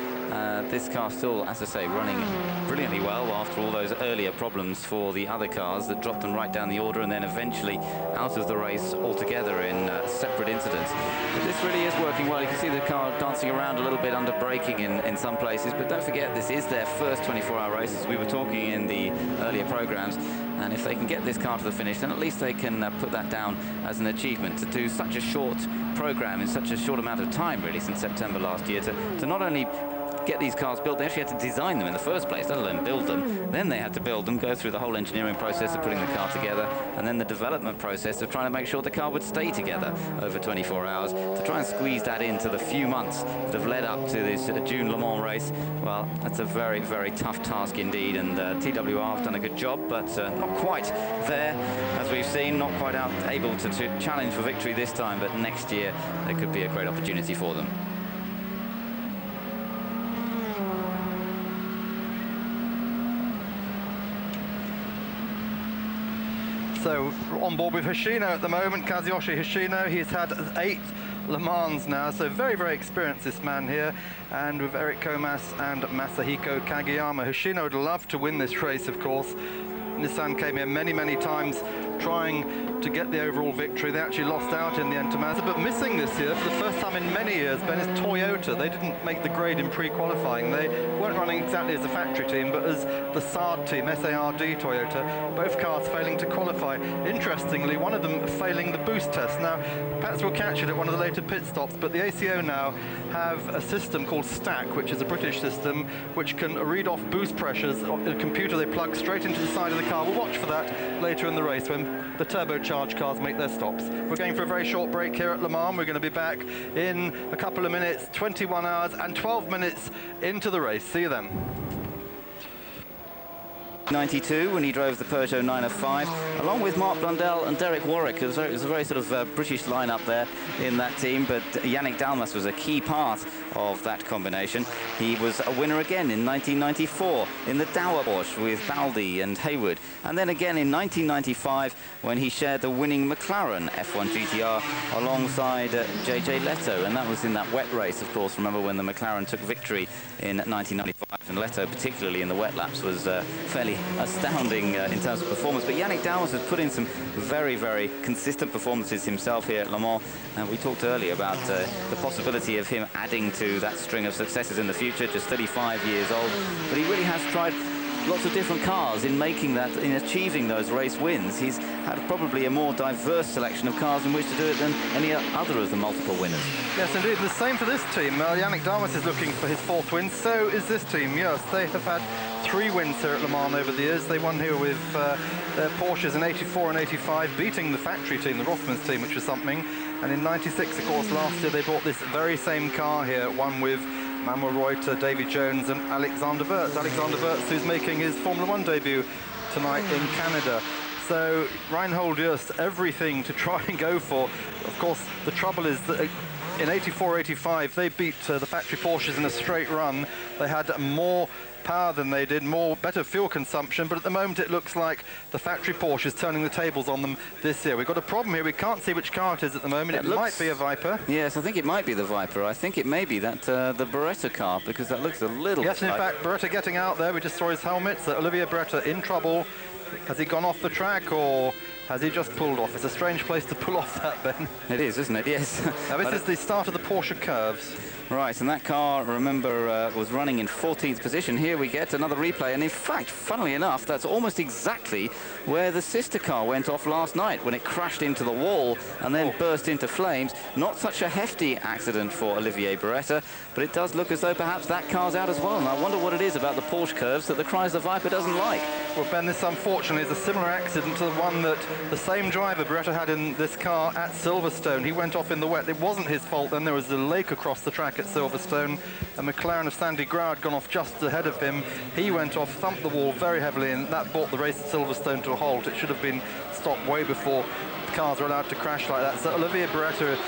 This car still, as I say, running brilliantly well after all those earlier problems for the other cars that dropped them right down the order and then eventually out of the race altogether in separate incidents. But this really is working well. You can see the car dancing around a little bit under braking in some places, but don't forget this is their first 24-hour race, as we were talking in the earlier programs. And if they can get this car to the finish, then at least they can put that down as an achievement to do such a short program in such a short amount of time, really, since September last year, to not only get these cars built. They actually had to design them in the first place, let alone build them. Then they had to build them, go through the whole engineering process of putting the car together, and then the development process of trying to make sure the car would stay together over 24 hours. To try and squeeze that into the few months that have led up to this June Le Mans race, well, that's a very, very tough task indeed, and TWR have done a good job, but not quite there, as we've seen, not quite able to challenge for victory this time, but next year there could be a great opportunity for them. So on board with Hoshino at the moment, Kazuyoshi Hoshino. He's had 8 Le Mans now, so very, very experienced, this man here. And with Eric Comas and Masahiko Kageyama. Hoshino would love to win this race, of course. Nissan came here many, many times trying to get the overall victory. They actually lost out in the end to Mazda, but missing this year for the first time in many years, Ben, is Toyota. They didn't make the grade in pre-qualifying. They weren't running exactly as a factory team, but as the SARD team, S-A-R-D Toyota. Both cars failing to qualify. Interestingly, one of them failing the boost test. Now, perhaps we'll catch it at one of the later pit stops, but the ACO now have a system called STAC, which is a British system, which can read off boost pressures on a computer they plug straight into the side of the car. We'll watch for that later in the race when the turbocharged cars make their stops. We're going for a very short break here at Le Mans. We're going to be back in a couple of minutes, 21 hours and 12 minutes into the race. See you then. 92 when he drove the Peugeot 905, along with Mark Blundell and Derek Warwick. It was a very sort of British lineup there in that team, but Yannick Dalmas was a key part of that combination. He was a winner again in 1994 in the Dower Porsche with Baldi and Hayward, and then again in 1995 when he shared the winning McLaren F1 GTR alongside JJ Leto, and that was in that wet race, of course. Remember when the McLaren took victory in 1995, and Leto, particularly in the wet laps, was fairly astounding in terms of performance. But Yannick Dalmas has put in some very, very consistent performances himself here at Le Mans, and we talked earlier about the possibility of him adding to that string of successes in the future. Just 35 years old, but he really has tried lots of different cars in making that, in achieving those race wins. He's had probably a more diverse selection of cars in which to do it than any other of the multiple winners. Yes, indeed. The same for this team. Yannick Dalmas is looking for his 4th win. So is this team. Yes, they have had 3 wins here at Le Mans over the years. They won here with their Porsches in 84 and 85, beating the factory team, the Rothmans team, which was something. And in 96, of course, last year they bought this very same car here, one with Manuel Reuter, Davy Jones and Alexander Wirtz. Alexander Wirtz, who's making his Formula 1 debut tonight in Canada. So Reinhold Just, everything to try and go for. Of course, the trouble is that in 84-85, they beat the factory Porsches in a straight run. They had more power than they did, better fuel consumption, but at the moment it looks like the factory Porsche is turning the tables on them this year. We've got a problem here. We can't see which car it is at the moment. It might be a Viper. Yes, I think it might be the Viper. I think it may be that the Beretta car, because that looks a little Yes, in fact, Beretta getting out there. We just saw his helmet. So Olivier Beretta in trouble. Has he gone off the track, or has he just pulled off? It's a strange place to pull off that, Ben. It is, isn't it? Yes. Now, this is the start of the Porsche curves. Right, and that car, remember, was running in 14th position. Here we get another replay, and in fact, funnily enough, that's almost exactly where the sister car went off last night, when it crashed into the wall and then burst into flames. Not such a hefty accident for Olivier Beretta, but it does look as though perhaps that car's out as well. And I wonder what it is about the Porsche curves that the Chrysler Viper doesn't like. Well, Ben, this unfortunately is a similar accident to the one that the same driver Beretta had in this car at Silverstone. He went off in the wet. It wasn't his fault. Then there was a lake across the track at Silverstone. A McLaren of Sandy Grau had gone off just ahead of him. He went off, thumped the wall very heavily, and that brought the race at Silverstone to a halt. It should have been stopped way before cars were allowed to crash like that. So Olivier Beretta,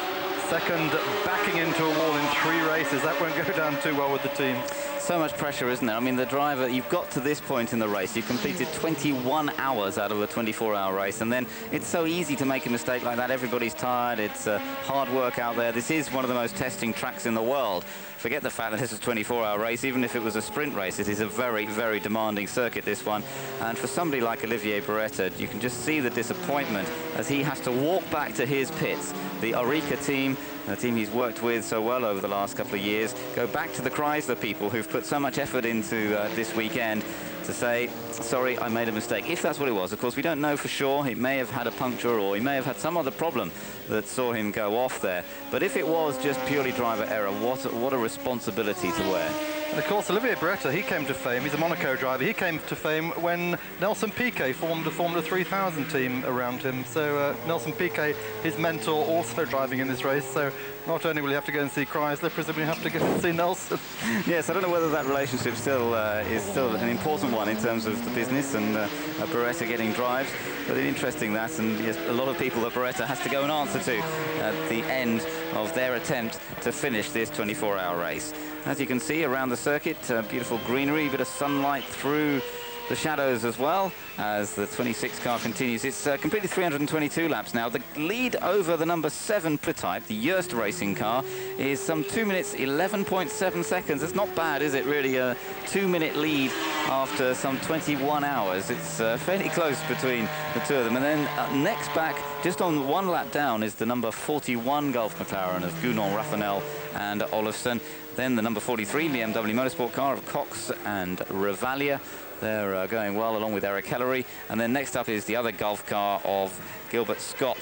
second, backing into a wall in 3 races. That won't go down too well with the team. So much pressure, isn't there? I mean, the driver, you've got to this point in the race, you've completed 21 hours out of a 24-hour race, and then it's so easy to make a mistake like that. Everybody's tired. It's hard work out there. This is one of the most testing tracks in the world. Forget the fact that this is a 24-hour race. Even if it was a sprint race, it is a very, very demanding circuit, this one. And for somebody like Olivier Beretta, you can just see the disappointment as he has to walk back to his pits. The Orica team, the team he's worked with so well over the last couple of years, go back to the Chrysler people who've put so much effort into this weekend to say, sorry, I made a mistake. If that's what it was. Of course, we don't know for sure. He may have had a puncture, or he may have had some other problem that saw him go off there. But if it was just purely driver error, what a responsibility to wear. And of course, Olivier Beretta, he came to fame. He's a Monaco driver. He came to fame when Nelson Piquet formed a Formula 3000 team around him. So Nelson Piquet, his mentor, also driving in this race. So not only will you have to go and see Chrysler, presumably you have to go and see Nelson. Yes, I don't know whether that relationship still is still an important one in terms of the business and Beretta getting drives. But it's interesting that, and yes, a lot of people that Beretta has to go and answer to at the end of their attempt to finish this 24-hour race. As you can see around the circuit, beautiful greenery, a bit of sunlight through the shadows as well as the 26 car continues. It's completed 322 laps now. The lead over the number 7 prototype, the Joest Racing car, is some 2 minutes 11.7 seconds. It's not bad, is it, really? A 2-minute lead after some 21 hours. It's fairly close between the two of them. And then next back, just on 1 lap down, is the number 41 Gulf McLaren of Gounon, Raffanel and Olofsson. Then the number 43 BMW Motorsport car of Cox and Revalia. They're going well along with Eric Hellery. And then next up is the other Gulf car of Gilbert Scott,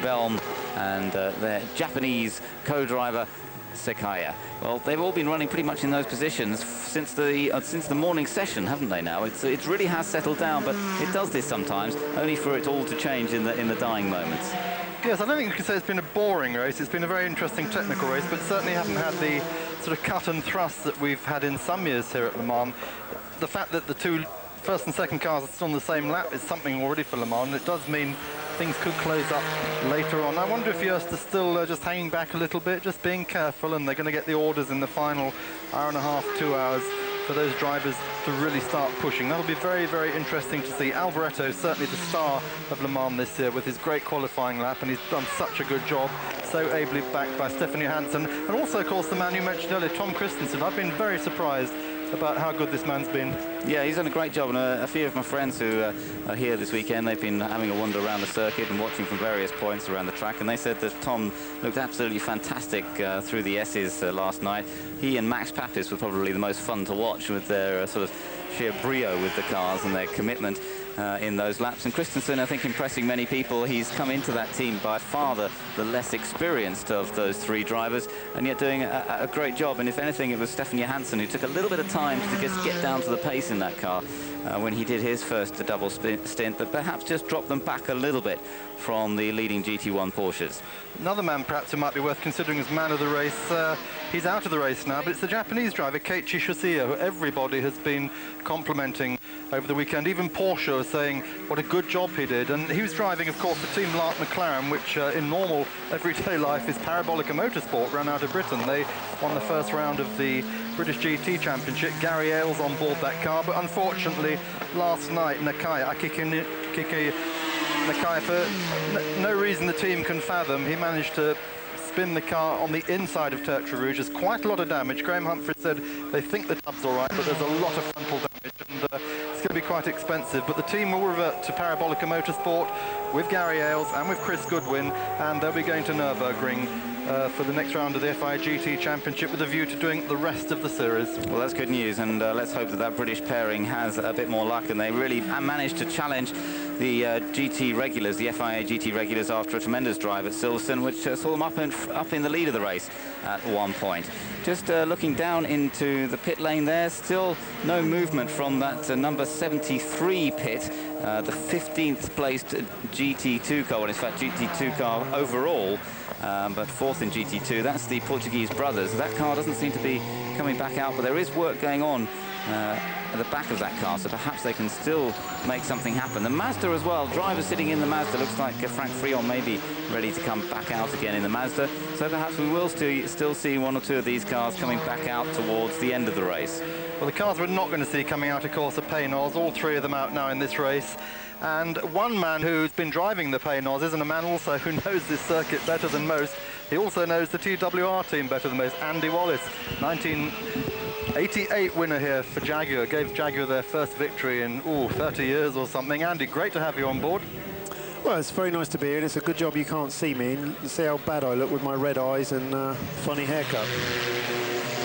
Belm, and their Japanese co-driver Sekaya. Well, they've all been running pretty much in those positions since the morning session, haven't they? Now it really has settled down, but it does this sometimes, only for it all to change in the dying moments. Yes, I don't think you could say it's been a boring race. It's been a very interesting technical race, but certainly haven't had the sort of cut and thrust that we've had in some years here at Le Mans. The fact that the two first and second cars are still on the same lap is something already for Le Mans. It does mean things could close up later on. I wonder if Joest is still just hanging back a little bit, just being careful, and they're going to get the orders in the final hour and a half, 2 hours for those drivers to really start pushing. That'll be very, very interesting to see. Alboreto, certainly the star of Le Mans this year with his great qualifying lap, and he's done such a good job, so ably backed by Stefan Johansson. And also, of course, the man you mentioned earlier, Tom Christensen. I've been very surprised about how good this man's been. Yeah, he's done a great job, and a few of my friends who are here this weekend, they've been having a wander around the circuit and watching from various points around the track, and they said that Tom looked absolutely fantastic through the S's last night. He and Max Papis were probably the most fun to watch with their sort of sheer brio with the cars and their commitment in those laps. And Christensen, I think, impressing many people. He's come into that team by far the less experienced of those 3 drivers, and yet doing a great job. And if anything, it was Stefan Johansson who took a little bit of time to just get down to the pace in that car when he did his first double stint, but perhaps just dropped them back a little bit from the leading GT1 Porsches. Another man perhaps who might be worth considering as man of the race, he's out of the race now, but it's the Japanese driver Keiichi Shizuya, who everybody has been complimenting over the weekend. Even Porsche was saying what a good job he did, and he was driving, of course, the team Lark McLaren, which in normal everyday life is Parabolica Motorsport, run out of Britain. They won the first round of the British GT Championship. Gary Ailes on board that car, but unfortunately last night Akiki Nakai, for no reason the team can fathom, he managed to spin the car on the inside of Tertre Rouge. There's quite a lot of damage. Graham Humphrey said they think the tub's all right, but there's a lot of frontal damage, and it's going to be quite expensive. But the team will revert to Parabolica Motorsport with Gary Ailes and with Chris Goodwin, and they'll be going to Nürburgring for the next round of the FIA GT Championship with a view to doing the rest of the series. Well, that's good news, and let's hope that British pairing has a bit more luck and they really managed to challenge the GT regulars, the FIA GT regulars, after a tremendous drive at Silverstone, which saw them up in the lead of the race at one point. Just looking down into the pit lane there, still no movement from that number 73 pit, the 15th placed GT2 car, well, in fact GT2 car overall, but 4th in GT2. That's the Portuguese brothers. That car doesn't seem to be coming back out, but there is work going on at the back of that car, so perhaps they can still make something happen. The Mazda as well, driver sitting in the Mazda, looks like Frank Frion may be ready to come back out again in the Mazda, so perhaps we will still see 1 or 2 of these cars coming back out towards the end of the race. Well, the cars we're not going to see coming out, of course, are Paynos, all 3 of them out now in this race. And one man who's been driving the Paynos isn't a man also who knows this circuit better than most. He also knows the TWR team better than most. Andy Wallace, 1988 winner here for Jaguar, gave Jaguar their first victory in 30 years or something. Andy, great to have you on board. Well, it's very nice to be here. It's a good job you can't see me and see how bad I look with my red eyes and funny haircut.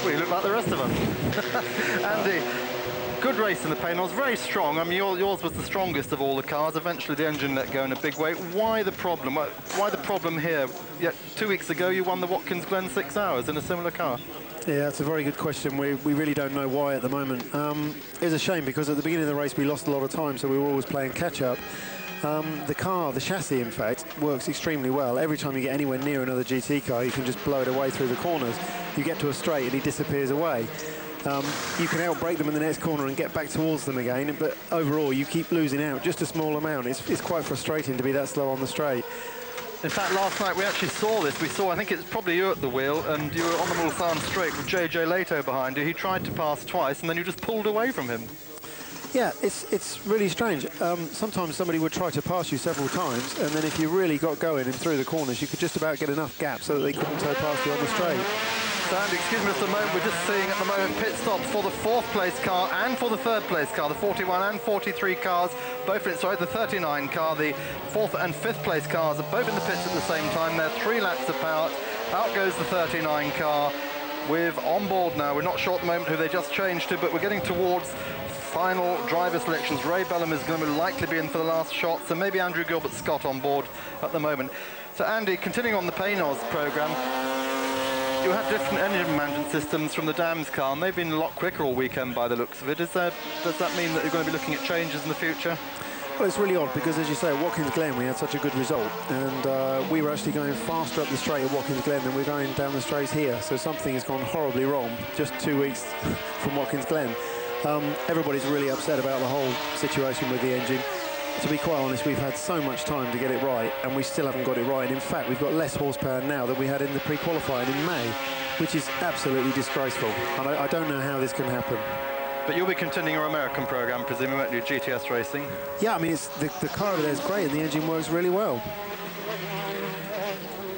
Well, you look like the rest of us. Andy, good race in the Pénals, very strong. I mean, yours was the strongest of all the cars. Eventually, the engine let go in a big way. Why the problem? Why the problem here? Yet 2 weeks ago, you won the Watkins Glen 6 hours in a similar car. Yeah, that's a very good question. We really don't know why at the moment. It's a shame because at the beginning of the race we lost a lot of time, so we were always playing catch-up. The car, the chassis in fact, works extremely well. Every time you get anywhere near another GT car, you can just blow it away through the corners. You get to a straight and he disappears away. You can outbrake them in the next corner and get back towards them again, but overall you keep losing out just a small amount. It's quite frustrating to be that slow on the straight. In fact, last night we actually saw this. We saw, I think it's probably you at the wheel, and you were on the Mulsanne straight with JJ Leto behind you. He tried to pass twice, and then you just pulled away from him. Yeah, it's really strange. Sometimes somebody would try to pass you several times, and then if you really got going and through the corners, you could just about get enough gap so that they couldn't tow past you on the straight. And excuse me just a moment, we're just seeing at the moment pit stops for the 4th place car and for the 3rd place car, the 41 and 43 cars, both in, sorry, the 39 car, the 4th and 5th place cars are both in the pits at the same time. They're 3 laps apart. Out goes the 39 car with on board now. We're not sure at the moment who they just changed to, but we're getting towards final driver selections. Ray Bellum is going to likely be in for the last shot, so maybe Andrew Gilbert-Scott on board at the moment. So Andy, continuing on the Pénals programme, you have different engine management systems from the Dams car, and they've been a lot quicker all weekend by the looks of it. Does that mean that you're going to be looking at changes in the future? Well, it's really odd because, as you say, at Watkins Glen we had such a good result, and we were actually going faster up the straight at Watkins Glen than we're going down the straights here. So something has gone horribly wrong just 2 weeks from Watkins Glen. Everybody's really upset about the whole situation with the engine. To be quite honest, we've had so much time to get it right, and we still haven't got it right. In fact, we've got less horsepower now than we had in the pre-qualifying in May, which is absolutely disgraceful. And I don't know how this can happen. But you'll be continuing your American program, presumably, won't you, GTS racing? Yeah, I mean, it's the car over there is great, and the engine works really well.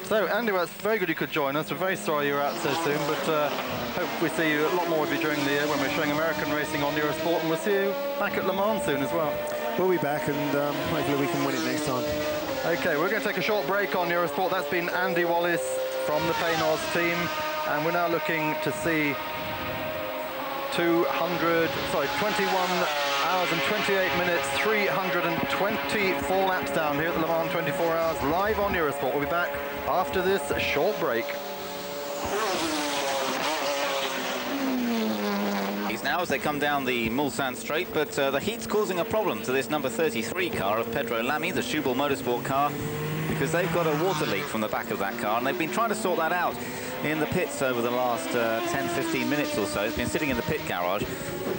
So, Andy, well, it's very good you could join us. We're very sorry you were out so soon, but hope we see you a lot more of you during the year when we're showing American racing on Eurosport, and we'll see you back at Le Mans soon as well. We'll be back, and hopefully we can win it next time. OK, we're going to take a short break on Eurosport. That's been Andy Wallace from the Pénals team, and we're now looking to see 21 hours and 28 minutes, 324 laps down here at the Le Mans 24 Hours, live on Eurosport. We'll be back after this short break. Now as they come down the Mulsanne straight, but the heat's causing a problem to this number 33 car of Pedro Lamy, the Schubel Motorsport car, because they've got a water leak from the back of that car, and they've been trying to sort that out in the pits over the last 10-15 minutes or so. It's been sitting in the pit garage,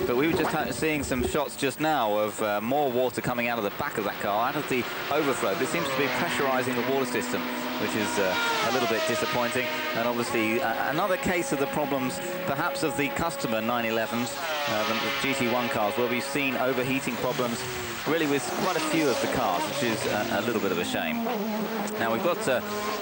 but we were just seeing some shots just now of more water coming out of the back of that car, out of the overflow. This seems to be pressurizing the water system, which is a little bit disappointing, and obviously another case of the problems perhaps of the customer 911s, the GT1 cars, where we've seen overheating problems really with quite a few of the cars, which is a little bit of a shame. Now we've got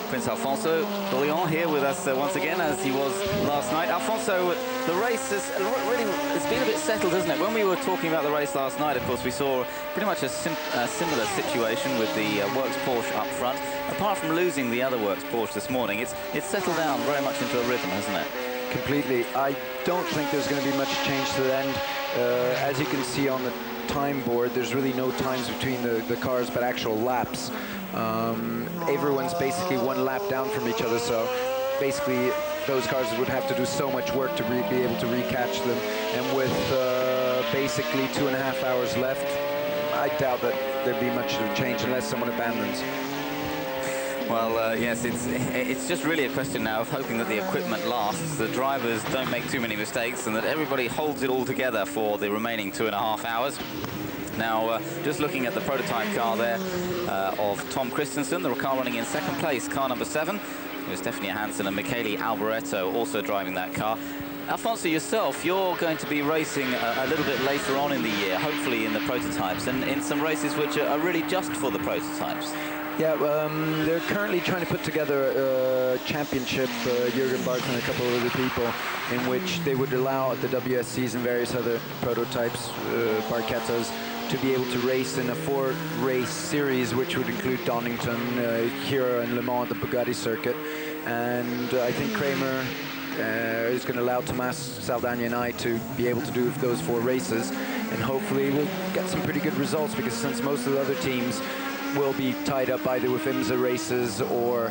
Prince Alfonso Dorion here with us once again, as he was last night. Alfonso, the race has really, it's been a bit settled, hasn't it? When we were talking about the race last night, of course, we saw pretty much a similar situation with the Works Porsche up front. Apart from losing the other Works Porsche this morning, it's settled down very much into a rhythm, hasn't it? Completely. I don't think there's going to be much change to the end. As you can see on the time board, there's really no times between the cars, but actual laps. Everyone's basically 1 lap down from each other, so basically those cars would have to do so much work to be able to recatch them. And with basically 2.5 hours left, I doubt that there'd be much of a change unless someone abandons. Well, yes, it's just really a question now of hoping that the equipment lasts, the drivers don't make too many mistakes, and that everybody holds it all together for the remaining 2.5 hours. Now, just looking at the prototype car there of Tom Christensen, the car running in 2nd place, car number 7. There's Stephanie Hansen and Michele Alboreto also driving that car. Alfonso, yourself, you're going to be racing a little bit later on in the year, hopefully in the prototypes, and in some races which are really just for the prototypes. Yeah, they're currently trying to put together a championship, Jürgen Barth and a couple of other people, in which they would allow the WSCs and various other prototypes, Barchettos, to be able to race in a 4-race series, which would include Donington, here in Le Mans, the Bugatti circuit. And I think Kramer is going to allow Tomas Saldana and I to be able to do those 4 races, and hopefully we'll get some pretty good results, because since most of the other teams will be tied up either with IMSA races or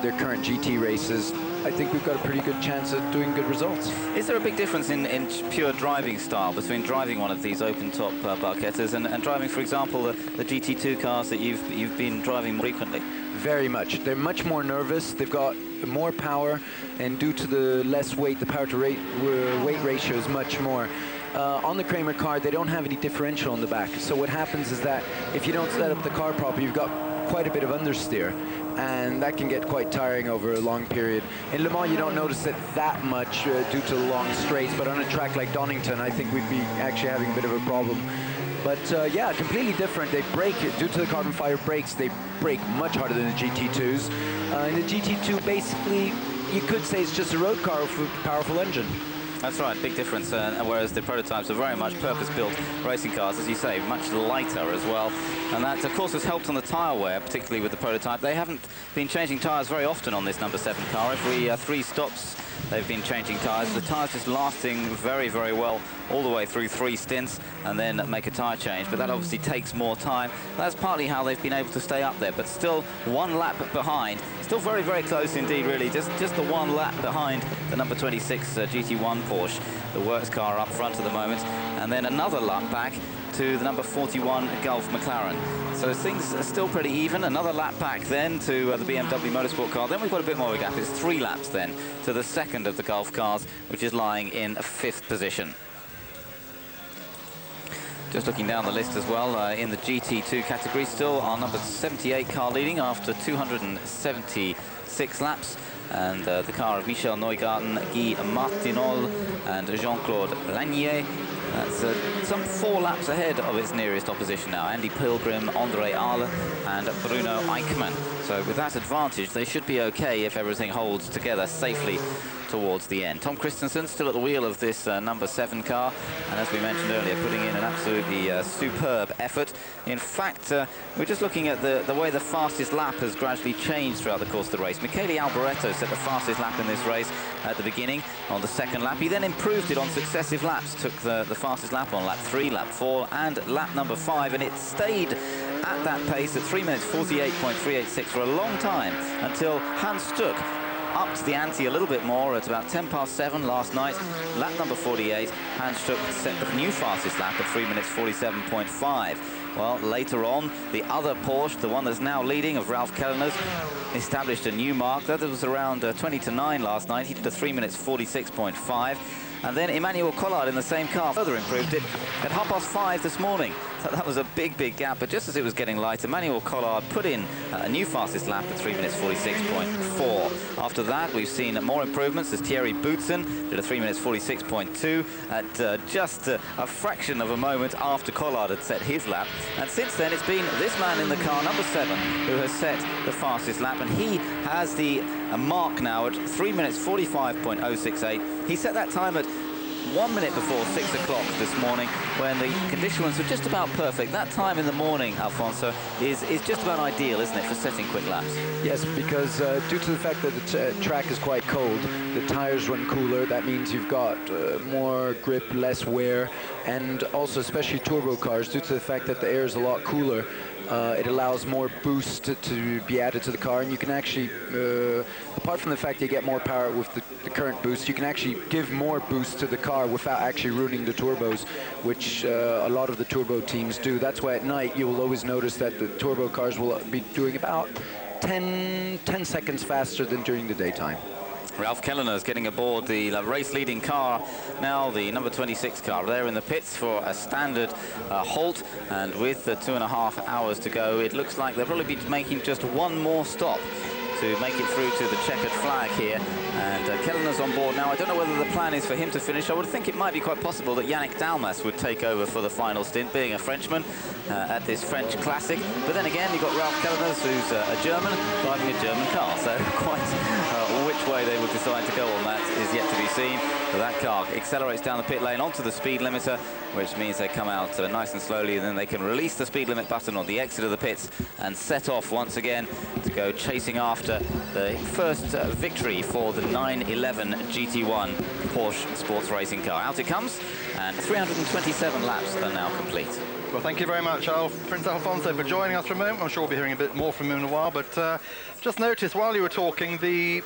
their current GT races, I think we've got a pretty good chance of doing good results. Is there a big difference in pure driving style between driving one of these open-top Barchettas and driving, for example, the GT2 cars that you've been driving more frequently? Very much. They're much more nervous. They've got more power, and due to the less weight, the power to weight ratio is much more. On the Kramer car, they don't have any differential on the back. So what happens is that if you don't set up the car properly, you've got quite a bit of understeer, and that can get quite tiring over a long period. In Le Mans, you don't notice it that much due to the long straights, but on a track like Donington, I think we'd be actually having a bit of a problem. But yeah, completely different. They brake, due to the carbon fiber brakes, they brake much harder than the GT2s. And the GT2, basically, you could say it's just a road car with a powerful engine. That's right, big difference, whereas the prototypes are very much purpose-built racing cars, as you say, much lighter as well. And that, of course, has helped on the tyre wear, particularly with the prototype. They haven't been changing tyres very often on this number 7 car. Every 3 stops, they've been changing tyres. The tyres just lasting very, very well all the way through 3 stints and then make a tyre change. But that obviously takes more time. That's partly how they've been able to stay up there, but still 1 lap behind. Still very, very close indeed, really. Just the 1 lap behind the number 26 GT1 Porsche, the works car up front at the moment. And then another lap back to the number 41 Gulf McLaren. So things are still pretty even. Another lap back then to the BMW Motorsport car. Then we've got a bit more of a gap. It's 3 laps then to the second of the Gulf cars, which is lying in 5th position. Just looking down the list as well, in the GT2 category, still our number 78 car leading after 276 laps. And the car of Michel Neugarten, Guy Martinol and Jean-Claude Lanier. That's some 4 laps ahead of its nearest opposition now. Andy Pilgrim, André Ahle and Bruno Eichmann. So with that advantage, they should be okay if everything holds together safely towards the end. Tom Christensen still at the wheel of this number 7 car, and as we mentioned earlier, putting in an absolutely superb effort. In fact, we're just looking at the way the fastest lap has gradually changed throughout the course of the race. Michele Alboreto set the fastest lap in this race at the beginning on the 2nd lap. He then improved it on successive laps, took the fastest lap on lap 3, lap 4 and lap number 5, and it stayed at that pace at 3 minutes 48.386 for a long time until Hans Stuck upped the ante a little bit more at about 7:10 last night. Lap number 48, Hans Stuck set the new fastest lap at 3 minutes 47.5. Well, later on, the other Porsche, the one that's now leading, of Ralph Kellner's, established a new mark. That was around 20 to 9 last night. He did a 3 minutes 46.5. And then Emmanuel Collard in the same car further improved it at 5:30 this morning. So that was a big, big gap. But just as it was getting lighter, Emmanuel Collard put in a new fastest lap at 3 minutes 46.4. After that, we've seen more improvements as Thierry Boutsen did a 3 minutes 46.2 at just a fraction of a moment after Collard had set his lap. And since then, it's been this man in the car, number 7, who has set the fastest lap. And he has the mark now at 3 minutes 45.068. He set that time at 1 minute before 6 o'clock this morning, when the conditions were just about perfect. That time in the morning, Alfonso, is just about ideal, isn't it, for setting quick laps? Yes, because due to the fact that the track is quite cold, the tires run cooler. That means you've got more grip, less wear, and also especially turbo cars, due to the fact that the air is a lot cooler, it allows more boost to be added to the car, and you can actually, apart from the fact that you get more power with the current boost, you can actually give more boost to the car without actually ruining the turbos, which a lot of the turbo teams do. That's why at night you will always notice that the turbo cars will be doing about 10 seconds faster than during the daytime. Ralph Kellner is getting aboard the race-leading car now, the number 26 car. They're in the pits for a standard halt, and with 2.5 hours to go, it looks like they'll probably be making just one more stop to make it through to the checkered flag here. And Kellner's on board now. I don't know whether the plan is for him to finish. I would think it might be quite possible that Yannick Dalmas would take over for the final stint, being a Frenchman at this French Classic. But then again, you've got Ralph Kellner, who's a German, driving a German car. So quite which way they will decide to go on that is yet to be seen. But that car accelerates down the pit lane onto the speed limiter, which means they come out nice and slowly, and then they can release the speed limit button on the exit of the pits and set off once again to go chasing after the first victory for the 911 GT1 Porsche sports racing car. Out it comes, and 327 laps are now complete. Well, thank you very much, Prince Alfonso, for joining us for a moment. I'm sure we'll be hearing a bit more from him in a while, but just noticed while you were talking, the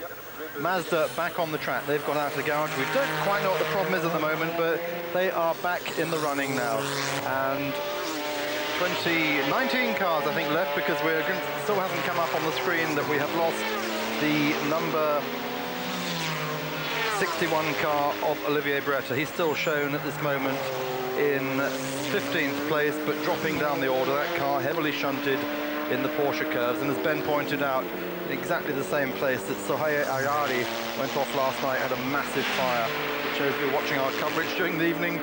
Mazda back on the track. They've gone out of the garage. We don't quite know what the problem is at the moment, but they are back in the running now. And 19 cars, I think, left, because still hasn't come up on the screen that we have lost the number 61 car of Olivier Beretta. He's still shown at this moment in 15th place, but dropping down the order. That car heavily shunted in the Porsche curves, and as Ben pointed out, in exactly the same place that Sohail Ayari went off last night, had a massive fire, which those who were watching our coverage during the evening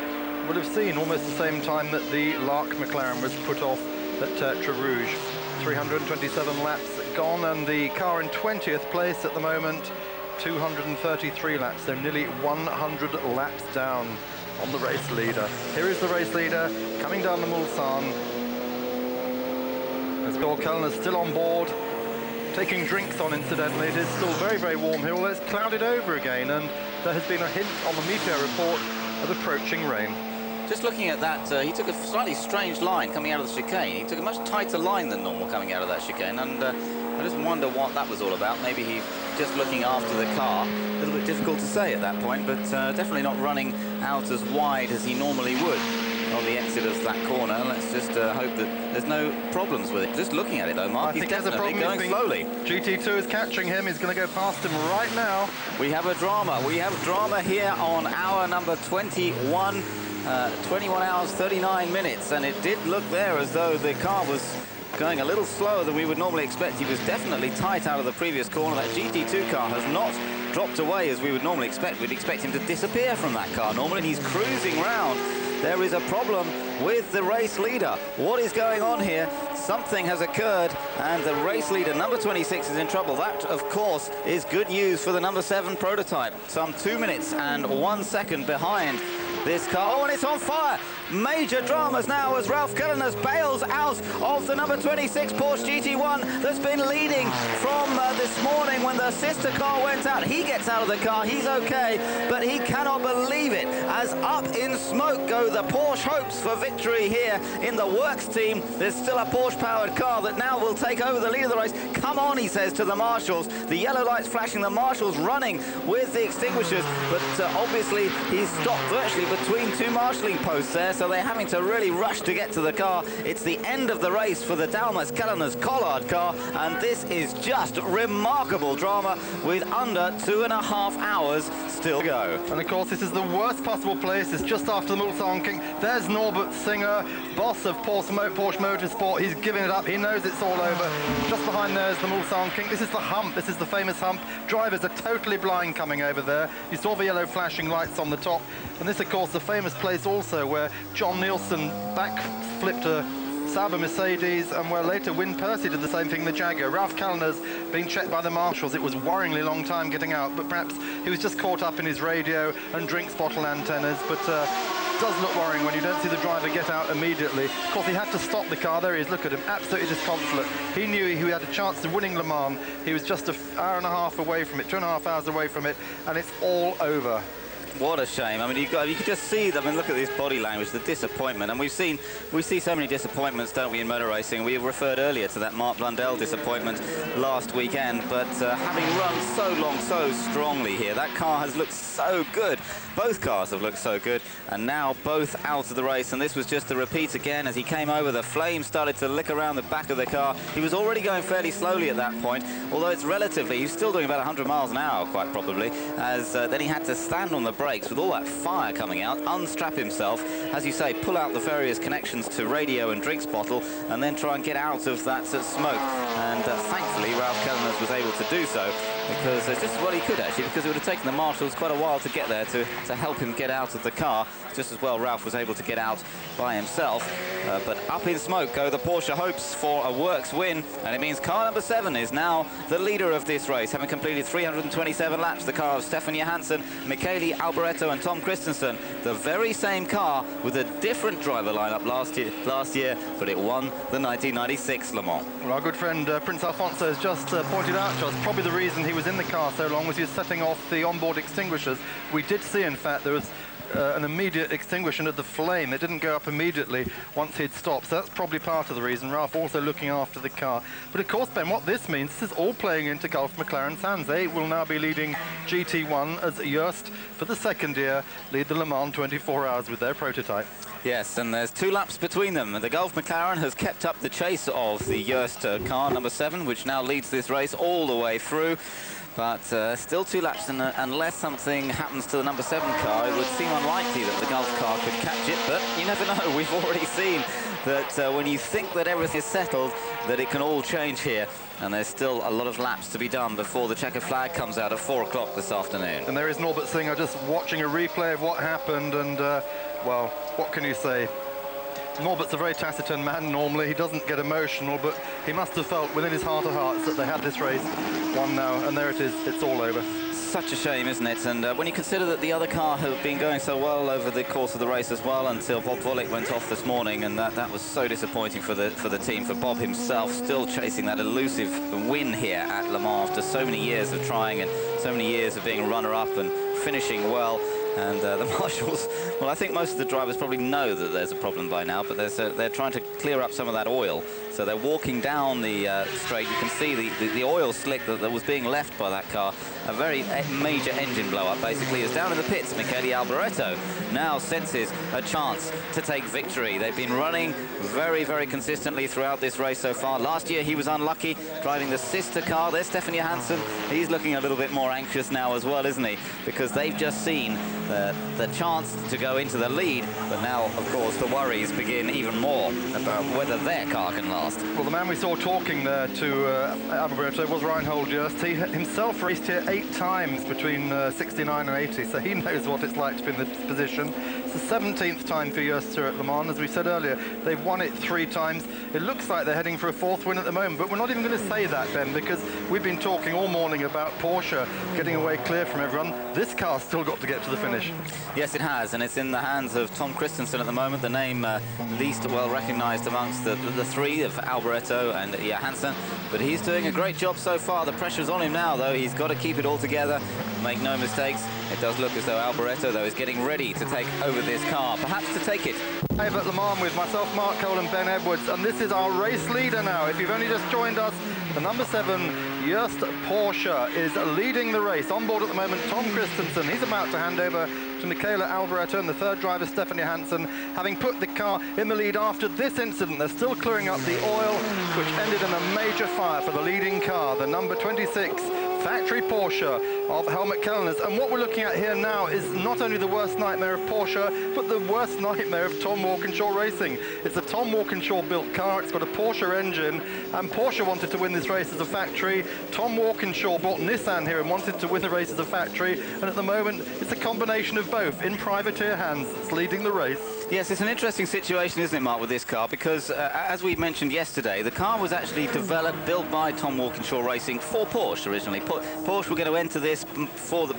would have seen almost the same time that the Lark McLaren was put off at Tertre Rouge. 327 laps gone, and the car in 20th place at the moment, 233 laps, so nearly 100 laps down on the race leader. Here is the race leader coming down the Mulsanne. As Bill Cullen is still on board, taking drinks on, incidentally. It is still very, very warm here, although it's clouded over again, and there has been a hint on the meteor report of approaching rain. Just looking at that, he took a slightly strange line coming out of the chicane. He took a much tighter line than normal coming out of that chicane, and I just wonder what that was all about. Maybe he just looking after the car. A little bit difficult to say at that point, but definitely not running out as wide as he normally would on the exit of that corner. Let's just hope that there's no problems with it. Just looking at it, though, Mark, he's definitely going slowly. GT2 is catching him. He's going to go past him right now. We have a drama. We have drama here on hour number 21. 21 hours, 39 minutes, and it did look there as though the car was going a little slower than we would normally expect. He was definitely tight out of the previous corner. That GT2 car has not dropped away as we would normally expect. We'd expect him to disappear from that car normally, and he's cruising round. There is a problem with the race leader. What is going on here? Something has occurred, and the race leader, number 26, is in trouble. That, of course, is good news for the number 7 prototype. Some 2 minutes and 1 second behind this car. Oh, and it's on fire. Major dramas now as Ralph Kellernes bails out of the number 26 Porsche GT1 that's been leading from this morning when the sister car went out. He gets out of the car, he's okay, but he cannot believe it as up in smoke go the Porsche hopes for victory here in the works team. There's still a Porsche-powered car that now will take over the lead of the race. Come on, he says to the marshals. The yellow lights flashing, the marshals running with the extinguishers, but obviously he's stopped virtually between 2 marshalling posts there, so they're having to really rush to get to the car. It's the end of the race for the Dalmas Kellernes Collard car, and this is just remarkable drama with under 2.5 hours still to go. And of course, this is the worst possible place. It's just after the Mulsanne King. There's Norbert Singer, boss of Porsche Motorsport. He's giving it up. He knows it's all over. Just behind there is the Mulsanne King. This is the hump. This is the famous hump. Drivers are totally blind coming over there. You saw the yellow flashing lights on the top. And this, of course, the famous place also where John Nielsen backflipped a Sauber Mercedes, and where later Wyn Percy did the same thing, the Jaguar. Ralph Kellernes being checked by the marshals. It was worryingly long time getting out, but perhaps he was just caught up in his radio and drinks bottle antennas. But it does look worrying when you don't see the driver get out immediately. Of course, he had to stop the car. There he is. Look at him, absolutely disconsolate. He knew he had a chance of winning Le Mans. He was just an hour and a half away from it, 2.5 hours away from it, and it's all over. What a shame. I mean, you could just see them, and look at this body language, the disappointment. And we see so many disappointments, don't we, in motor racing? We referred earlier to that Mark Blundell disappointment last weekend, but having run so long, so strongly here, that car has looked so good. Both cars have looked so good, and now both out of the race. And this was just a repeat again. As he came over, the flames started to lick around the back of the car. He was already going fairly slowly at that point, although it's relatively, he's still doing about 100 miles an hour, quite probably, as then he had to stand on the brakes with all that fire coming out, unstrap himself, as you say, pull out the various connections to radio and drinks bottle, and then try and get out of that smoke. And thankfully, Ralph Kellner was able to do so, because just as well he could actually, because it would have taken the marshals quite a while to get there to help him get out of the car. Just as well Ralph was able to get out by himself. But up in smoke go the Porsche hopes for a works win, and it means car number 7 is now the leader of this race, having completed 327 laps. The car of Stefan Johansson, Michele Alboreto and Tom Kristensen. The very same car with a different driver lineup last year, but it won the 1996 Le Mans. Well, our good friend Prince Alfonso has just pointed out to us probably the reason he was in the car so long was he was setting off the onboard extinguishers. We did see, in fact, there was an immediate extinguishing of the flame. It didn't go up immediately once he'd stopped, so that's probably part of the reason. Ralph also looking after the car. But of course, Ben, what this means, this is all playing into Gulf McLaren's hands. They will now be leading GT1 as Joest, for the second year, lead the Le Mans 24 hours with their prototype. Yes, and there's 2 laps between them. The Gulf McLaren has kept up the chase of the Joest car, number 7, which now leads this race all the way through. But still 2 laps, and unless something happens to the number 7 car, it would seem unlikely that the Gulf car could catch it, but you never know. We've already seen that when you think that everything is settled, that it can all change here, and there's still a lot of laps to be done before the checker flag comes out at 4 o'clock this afternoon. And there is Norbert Singer just watching a replay of what happened, and, well, what can you say? Norbert's a very taciturn man normally. He doesn't get emotional, but he must have felt within his heart of hearts that they had this race won now, and there it is. It's all over. Such a shame, isn't it? And when you consider that the other car had been going so well over the course of the race as well, until Bob Volek went off this morning, and that was so disappointing for the team, for Bob himself, still chasing that elusive win here at Le Mans after so many years of trying and so many years of being a runner-up and finishing well. And the marshals, well, I think most of the drivers probably know that there's a problem by now, but they're trying to clear up some of that oil. So they're walking down the straight. You can see the oil slick that was being left by that car. A very major engine blow-up, basically, is down in the pits. Michele Alboreto now senses a chance to take victory. They've been running very, very consistently throughout this race so far. Last year, he was unlucky, driving the sister car. There's Stefan Johansson. He's looking a little bit more anxious now as well, isn't he? Because they've just seen the chance to go into the lead, but now, of course, the worries begin even more about whether their car can last. Well, the man we saw talking there to Alboreto was Reinhold Joest. He himself raced here 8 times between 69 and 80, so he knows what it's like to be in this position. It's the 17th time for Joest here at Le Mans. As we said earlier, they've won it 3 times. It looks like they're heading for a 4th win at the moment, but we're not even going to say that, Ben, because we've been talking all morning about Porsche getting away clear from everyone. This car's still got to get to the finish. Yes, it has, and it's in the hands of Tom Kristensen at the moment, the name least well recognised amongst the 3 of Alboreto and Johansson, but he's doing a great job so far. The pressure's on him now, though. He's got to keep it all together, make no mistakes. It does look as though Alboreto, though, is getting ready to take over this car, perhaps to take it. Live at Le Mans with myself, Mark Cole and Ben Edwards, and this is our race leader now. If you've only just joined us, the number 7 Joest Porsche is leading the race. On board at the moment, Tom Kristensen. He's about to hand over to Michele Alboreto, and the 3rd driver, Stefan Johansson, having put the car in the lead after this incident. They're still clearing up the oil, which ended in a major fire for the leading car, the number 26 factory Porsche of Helmut Kellner's. And what we're looking at here now is not only the worst nightmare of Porsche, but the worst nightmare of Tom Walkinshaw Racing. It's a Tom Walkinshaw built car. It's got a Porsche engine, and Porsche wanted to win this race as a factory. Tom Walkinshaw bought Nissan here and wanted to win the race as a factory, and at the moment it's a combination of both in privateer hands. It's leading the race. Yes, it's an interesting situation, isn't it, Mark, with this car, because as we mentioned yesterday, the car was actually developed, built by Tom Walkinshaw Racing for Porsche originally. Porsche were going to enter this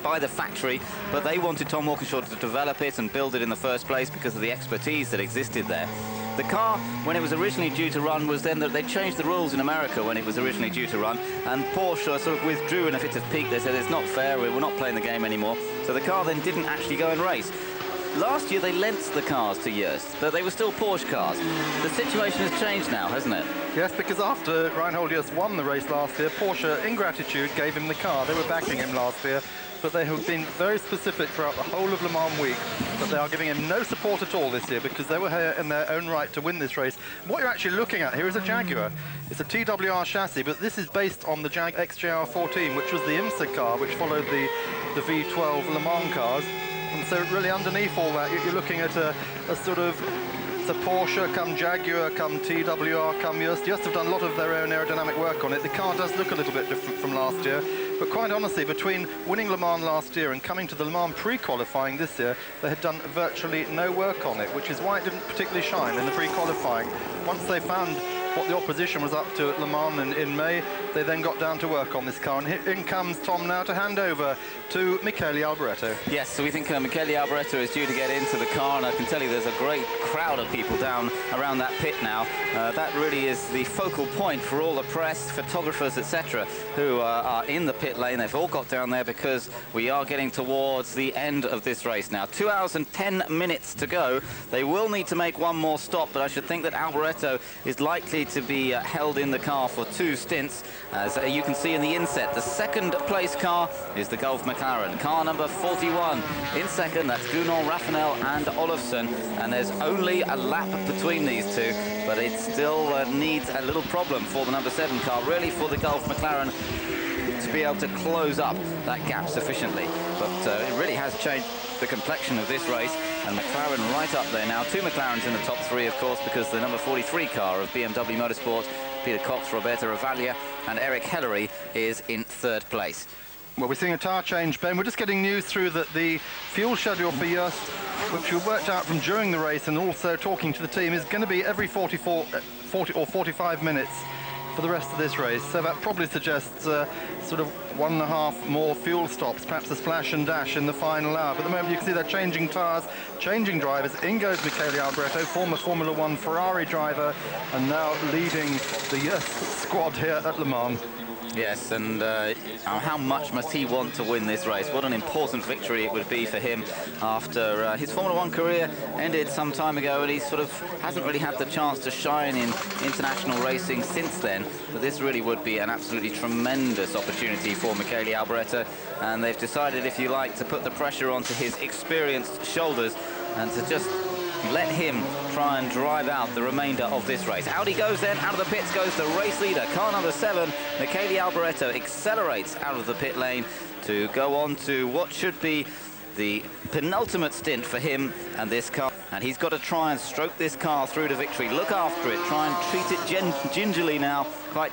by the factory, but they wanted Tom Walkinshaw to develop it and build it in the first place because of the expertise that existed there. The car, when it was originally due to run, was then that they changed the rules in America when it was originally due to run, and Porsche sort of withdrew in a fit of pique. They said it's not fair, we're not playing the game anymore. So the car then didn't actually go and race. Last year they lent the cars to Joest, though they were still Porsche cars. The situation has changed now, hasn't it? Yes, because after Reinhold Joest won the race last year, Porsche, in gratitude, gave him the car. They were backing him last year, but they have been very specific throughout the whole of Le Mans week that they are giving him no support at all this year because they were here in their own right to win this race. What you're actually looking at here is a Jaguar. It's a TWR chassis, but this is based on the XJR 14, which was the IMSA car, which followed the V12 Le Mans cars. And so really underneath all that, you're looking at a sort of, it's a Porsche, come Jaguar, come TWR, come Just have done a lot of their own aerodynamic work on it. The car does look a little bit different from last year, but quite honestly, between winning Le Mans last year and coming to the Le Mans pre-qualifying this year, they had done virtually no work on it, which is why it didn't particularly shine in the pre-qualifying. Once they found what the opposition was up to at Le Mans in May, they then got down to work on this car. And in comes Tom now to hand over to Michele Alboreto. Yes, so we think Michele Alboreto is due to get into the car, and I can tell you there's a great crowd of people down around that pit now. That really is the focal point for all the press, photographers, etc., who are in the pit lane. They've all got down there because we are getting towards the end of this race now. 2 hours and 10 minutes to go. They will need to make one more stop, but I should think that Alboreto is likely to be held in the car for 2 stints. As you can see in the inset, the second place car is the Gulf McLaren, car number 41. In second, that's Gunnar, Raffinel and Olofsson, and there's only a lap between these two, but it still needs a little problem for the number 7 car, really, for the Gulf McLaren to be able to close up that gap sufficiently. But it really has changed the complexion of this race, and McLaren right up there now. 2 McLarens in the top 3, of course, because the number 43 car of BMW Motorsport, Peter Cox, Roberto Ravaglia and Eric Hellery is in 3rd place. Well, we're seeing a tyre change, Ben. We're just getting news through that the fuel schedule for Just, which we worked out from during the race and also talking to the team, is going to be every 40 or 45 minutes for the rest of this race. So that probably suggests sort of 1.5 more fuel stops, perhaps a splash and dash in the final hour. But at the moment you can see they're changing tyres, changing drivers. In goes Michele Alboreto, former Formula 1 Ferrari driver, and now leading the Just squad here at Le Mans. Yes, and how much must he want to win this race? What an important victory it would be for him after his Formula 1 career ended some time ago, and he sort of hasn't really had the chance to shine in international racing since then. But this really would be an absolutely tremendous opportunity for Michele Alboreto, and they've decided, if you like, to put the pressure onto his experienced shoulders and to just let him try and drive out the remainder of this race. Out he goes then, out of the pits goes the race leader, car number 7, Michele Alboreto, accelerates out of the pit lane to go on to what should be the penultimate stint for him and this car. And he's got to try and stroke this car through to victory, look after it, try and treat it gingerly now, quite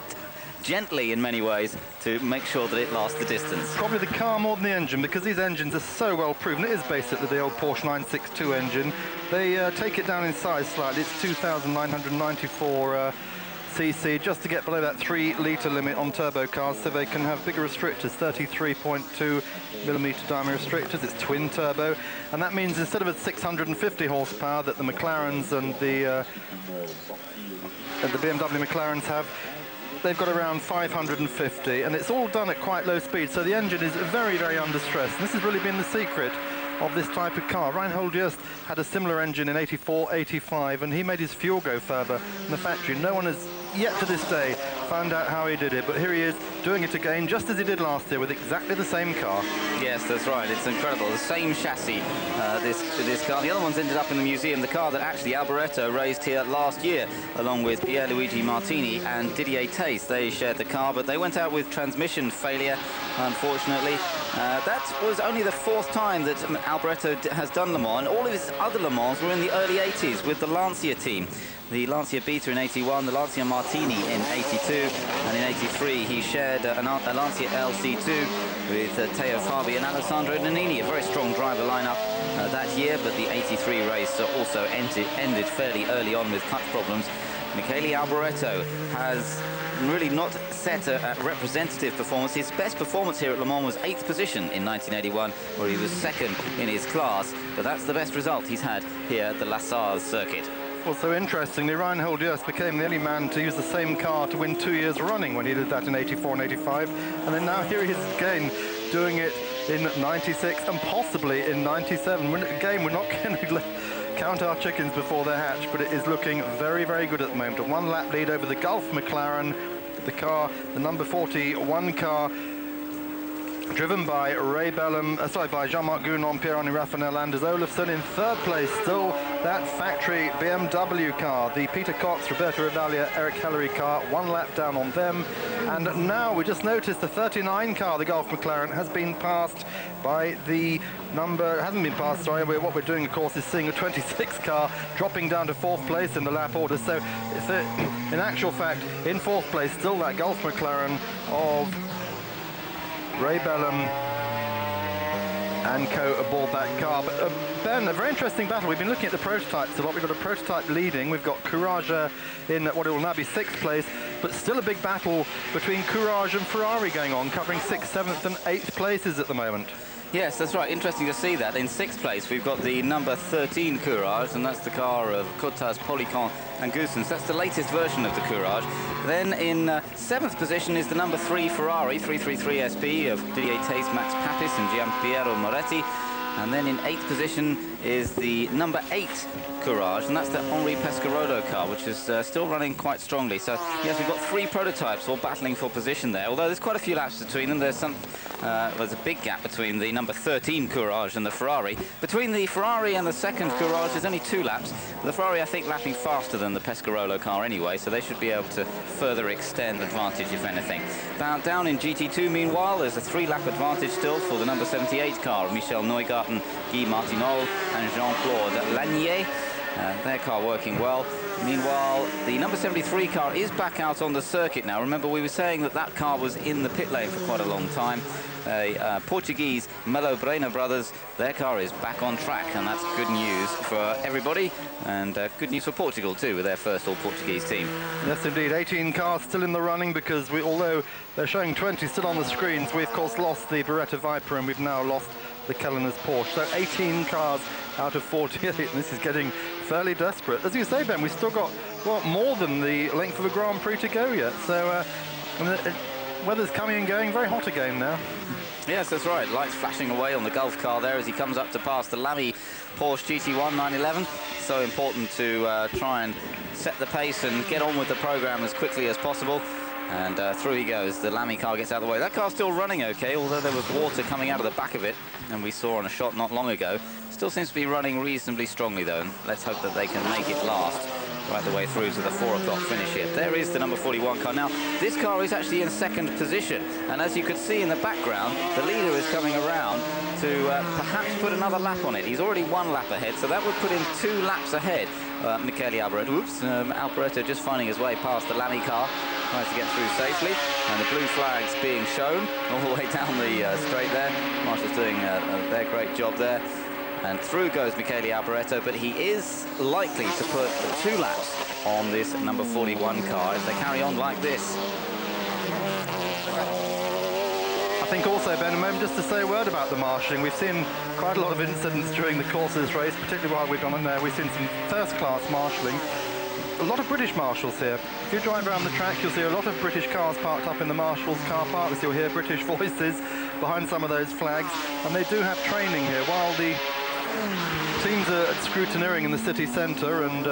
gently in many ways, to make sure that it lasts the distance. Probably the car more than the engine, because these engines are so well proven. It is basically the old Porsche 962 engine. They take it down in size slightly. It's 2,994 cc, just to get below that 3-litre limit on turbo cars, so they can have bigger restrictors, 33.2 millimetre diameter restrictors. It's twin turbo, and that means instead of a 650 horsepower that the McLarens and the BMW McLarens have, they've got around 550, and it's all done at quite low speed, so the engine is very, very under stress. And this has really been the secret of this type of car. Reinhold Just had a similar engine in 84, 85, and he made his fuel go further in the factory. No one has yet to this day found out how he did it, but here he is doing it again, just as he did last year, with exactly the same car. Yes, that's right. It's incredible. The same chassis, this car. The other one's ended up in the museum. The car that actually Alboreto raced here last year, along with Pierluigi Martini and Didier Tace. They shared the car, but they went out with transmission failure, unfortunately. That was only the 4th time that Alboreto has done Le Mans, and all of his other Le Mans were in the early 80s with the Lancia team. The Lancia Beta in 81, the Lancia Martini in 82, and in 83 he shared a Lancia LC2 with Teo Fabi and Alessandro Nannini. A very strong driver lineup that year, but the 83 race also ended fairly early on with clutch problems. Michele Alboreto has really not set a representative performance. His best performance here at Le Mans was 8th position in 1981, where he was 2nd in his class, but that's the best result he's had here at the La Sarthe circuit. Well, so interestingly, Reinhold Just became the only man to use the same car to win 2 years running when he did that in 84 and 85. And then now here he is again doing it in 96 and possibly in 97. Again, we're not going to count our chickens before they hatch, but it is looking very, very good at the moment. A 1-lap lead over the Gulf McLaren, the car, the number 41 car, driven by by Jean-Marc Gounon, Pierre-Henri Raffinel, Anders Olofsson. In third place, still that factory BMW car, the Peter Cox, Roberto Ravaglia, Eric Hellery car, 1 lap down on them. And now we just noticed the 39 car, the Gulf McLaren, has been passed by the hasn't been passed, sorry. What we're doing, of course, is seeing a 26 car dropping down to 4th place in the lap order. So in actual fact, in 4th place, still that Gulf McLaren of Ray Bellum and co aboard that car. But Ben, a very interesting battle. We've been looking at the prototypes a lot. We've got a prototype leading. We've got Courage in what will now be 6th place, but still a big battle between Courage and Ferrari going on, covering 6th, 7th and 8th places at the moment. Yes, that's right. Interesting to see that. In 6th place, we've got the number 13 Courage, and that's the car of Cottaz, Polycon and Goossens. That's the latest version of the Courage. Then in 7th position is the number 3 Ferrari, 333 SP of Didier Tace, Max Papis and Giampiero Moretti. And then in 8th position is the number 8 Courage, and that's the Henri Pescarolo car, which is still running quite strongly. So yes, we've got 3 prototypes all battling for position there, although there's quite a few laps between them. There's a big gap between the number 13 Courage and the Ferrari. Between the Ferrari and the 2nd Courage, there's only 2 laps. The Ferrari, I think, lapping faster than the Pescarolo car anyway, so they should be able to further extend advantage, if anything. Down in GT2, meanwhile, there's a 3-lap advantage still for the number 78 car, Michel Neugarten, Guy Martinol and Jean-Claude Lanier. Their car working well. Meanwhile, the number 73 car is back out on the circuit now. Remember, we were saying that car was in the pit lane for quite a long time. Portuguese Melo Brena brothers, their car is back on track, and that's good news for everybody, and good news for Portugal too, with their first all-Portuguese team. Yes, indeed. 18 cars still in the running, because although they're showing 20 still on the screens, we of course lost the Beretta Viper, and we've now lost the Kellener's Porsche. So 18 cars out of 48, and this is getting fairly desperate. As you say, Ben, we've still got more than the length of a Grand Prix to go yet. So weather's coming and going, very hot again now. Yes, that's right. Lights flashing away on the Gulf car there as he comes up to pass the Lamy Porsche GT1 911. So important to try and set the pace and get on with the program as quickly as possible. And through he goes. The Lamy car gets out of the way. That car's still running okay, although there was water coming out of the back of it, and we saw on a shot not long ago. Still seems to be running reasonably strongly though, and let's hope that they can make it last right the way through to the 4 o'clock finish here. There is the number 41 car. Now, this car is actually in 2nd position, and as you could see in the background, the leader is coming around to perhaps put another lap on it. He's already 1 lap ahead, so that would put him 2 laps ahead. Michele Alboreto, Alboreto just finding his way past the Lamy car, tries to get through safely, and the blue flag's being shown all the way down the straight there. Marshall's doing their great job there. And through goes Michele Alboreto, but he is likely to put 2 laps on this number 41 car if they carry on like this. I think also, Ben, a moment just to say a word about the marshalling. We've seen quite a lot of incidents during the course of this race, particularly while we've gone on there. We've seen some first-class marshalling. A lot of British marshals here. If you drive around the track, you'll see a lot of British cars parked up in the marshals' car parks. You'll hear British voices behind some of those flags, and they do have training here. While the teams are scrutineering in the city centre and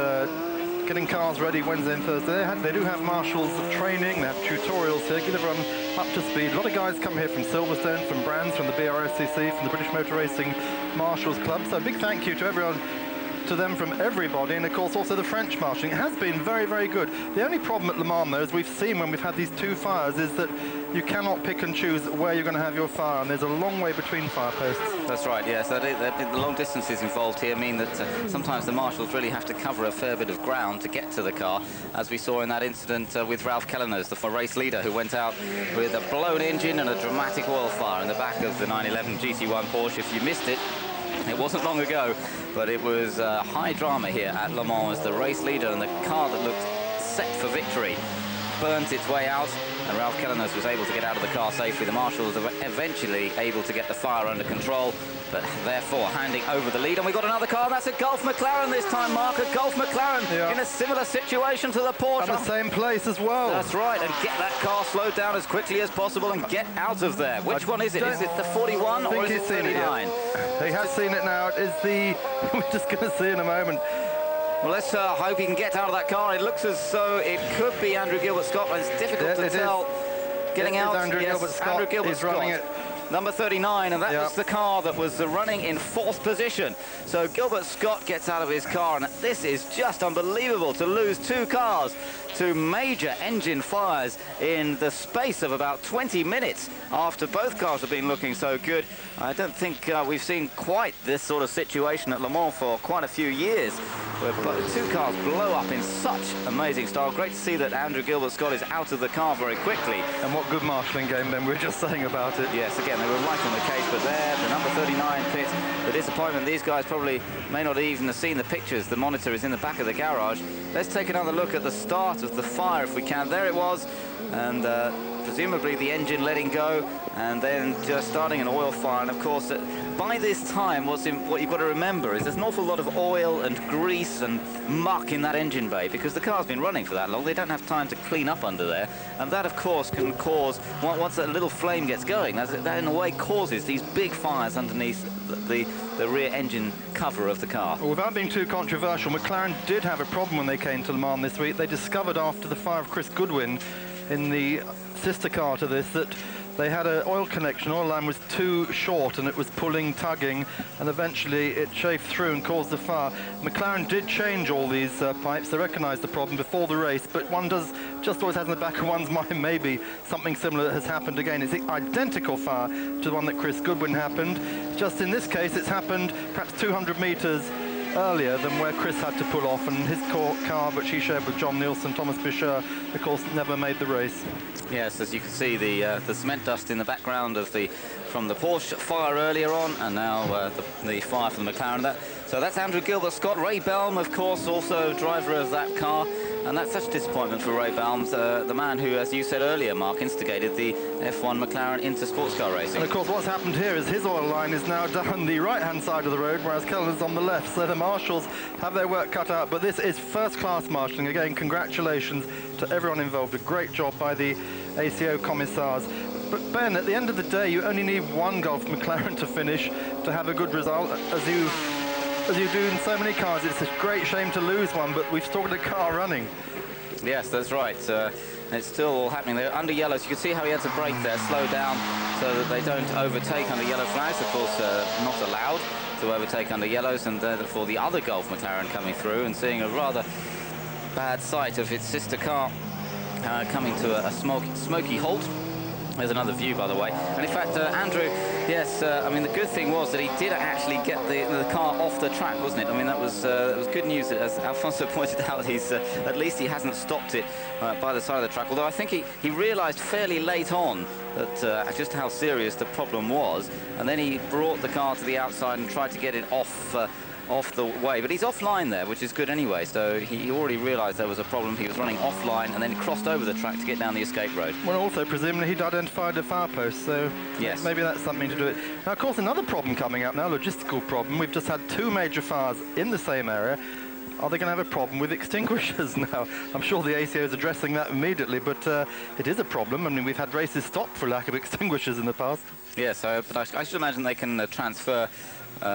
getting cars ready Wednesday and Thursday, they do have marshals training, they have tutorials here, get everyone up to speed. A lot of guys come here from Silverstone, from Brands, from the BRSCC, from the British Motor Racing Marshals Club. So a big thank you to everyone, to them from everybody, and of course also the French marshalling. It has been very, very good. The only problem at Le Mans, though, as we've seen when we've had these 2 fires, is that you cannot pick and choose where you're going to have your fire, and there's a long way between fire posts. That's right, yes. The long distances involved here mean that sometimes the marshals really have to cover a fair bit of ground to get to the car, as we saw in that incident with Ralph Kelleners, the race leader, who went out with a blown engine and a dramatic oil fire in the back of the 911 GT1 Porsche. If you missed it, it wasn't long ago, but it was high drama here at Le Mans as the race leader and the car that looked set for victory burnt its way out, and Ralph Kelleners was able to get out of the car safely. The marshals were eventually able to get the fire under control, but therefore handing over the lead. And we got another car, that's a Gulf McLaren this time, Mark. A Gulf McLaren in a similar situation to the Porsche. And the same place as well. That's right, and get that car slowed down as quickly as possible and get out of there. Which one is it? Is it the 41 or is it 39? He has seen it now. It is the... We're just going to see in a moment. Well, let's hope he can get out of that car. It looks as though it could be Andrew Gilbert-Scott, but it's difficult to tell. Getting out, Andrew Gilbert-Scott is running it number 39, and that Yep. was the car that was running in 4th position. So Gilbert Scott gets out of his car, and this is just unbelievable to lose 2 cars to major engine fires in the space of about 20 minutes after both cars have been looking so good. I don't think we've seen quite this sort of situation at Le Mans for quite a few years, where 2 cars blow up in such amazing style. Great to see that Andrew Gilbert Scott is out of the car very quickly. And what good marshalling game then, we were just saying about it. Yes, again, they were right on the case, but there, the number 39 pit, the disappointment. These guys probably may not even have seen the pictures. The monitor is in the back of the garage. Let's take another look at the start of the fire if we can. There it was, and presumably the engine letting go, and then just starting an oil fire. And of course, by this time, what you've got to remember is there's an awful lot of oil and grease and muck in that engine bay, because the car's been running for that long. They don't have time to clean up under there, and that of course can cause, once that little flame gets going, that in a way causes these big fires underneath the rear engine cover of the car. Well, without being too controversial, McLaren did have a problem when they came to Le Mans this week. They discovered after the fire of Chris Goodwin in the sister car to this that they had an oil connection. Oil line was too short and it was pulling, tugging, and eventually it chafed through and caused the fire. McLaren did change all these pipes. They recognised the problem before the race, but one does just always has in the back of one's mind maybe something similar has happened again. It's the identical fire to the one that Chris Goodwin happened. Just in this case, it's happened perhaps 200 metres earlier than where Chris had to pull off, and his car, which he shared with John Nielsen, Thomas Fischer, of course, never made the race. Yes, as you can see, the cement dust in the background from the Porsche fire earlier on, and now the fire from the McLaren. So that's Andrew Gilbert Scott. Ray Belm, of course, also driver of that car, and that's such a disappointment for Ray Belm, the man who, as you said earlier, Mark, instigated the F1 McLaren into sports car racing. And of course, what's happened here is his oil line is now down the right-hand side of the road, whereas Keller's on the left. So the marshals have their work cut out. But this is first-class marshalling. Again, congratulations to everyone involved. A great job by the ACO commissars. But Ben, at the end of the day, you only need one Golf McLaren to finish to have a good result, as you do in so many cars. It's a great shame to lose one, but we've still got a car running. Yes, that's right. It's still all happening. They're under yellows. You can see how he had to brake there, slow down, so that they don't overtake under yellow flags. Of course, not allowed to overtake under yellows, and for the other Golf McLaren coming through and seeing a rather bad sight of its sister car coming to a smoky halt. There's another view, by the way. And in fact, Andrew, yes, I mean, the good thing was that he did actually get the car off the track, wasn't it? I mean, that was good news. As Alfonso pointed out, at least he hasn't stopped it by the side of the track. Although I think he realised fairly late on that just how serious the problem was, and then he brought the car to the outside and tried to get it off the way, but he's offline there, which is good anyway, so he already realised there was a problem. He was running offline and then crossed over the track to get down the escape road. Well, also, presumably, he'd identified a fire post, so yes, maybe that's something to do with it. Now, of course, another problem coming up now, logistical problem. We've just had 2 major fires in the same area. Are they going to have a problem with extinguishers now? I'm sure the ACO is addressing that immediately, but it is a problem. I mean, we've had races stopped for lack of extinguishers in the past. Yes, but I should imagine they can transfer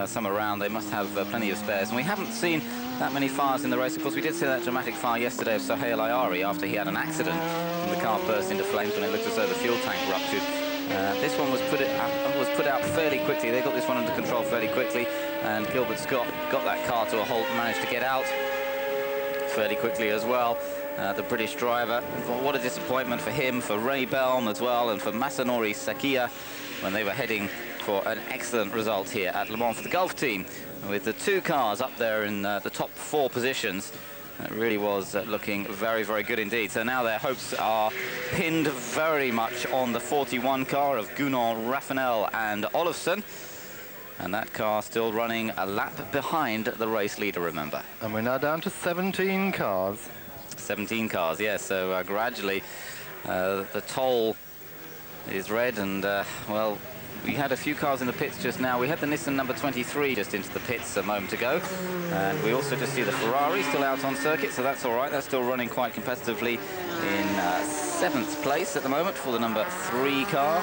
some around. They must have plenty of spares, and we haven't seen that many fires in the race. Of course, we did see that dramatic fire yesterday of Sohail Ayari after he had an accident and the car burst into flames when it looked as though the fuel tank ruptured. This one was put out fairly quickly. They got this one under control fairly quickly, and Gilbert Scott got that car to a halt and managed to get out fairly quickly as well. The British driver, what a disappointment for him, for Ray Belm as well, and for Masanori Sakia, when they were heading for an excellent result here at Le Mans for the Gulf team, with the 2 cars up there in the top 4 positions. It really was looking very, very good indeed. So now their hopes are pinned very much on the 41 car of Gunnar Raffinel and Olofsson. And that car still running a lap behind the race leader, remember. And we're now down to 17 cars. 17 cars, yes. So gradually the toll is red, and well, we had a few cars in the pits just now. We had the Nissan number 23 just into the pits a moment ago, and we also just see the Ferrari still out on circuit, so that's all right. That's still running quite competitively in 7th place at the moment for the number 3 car.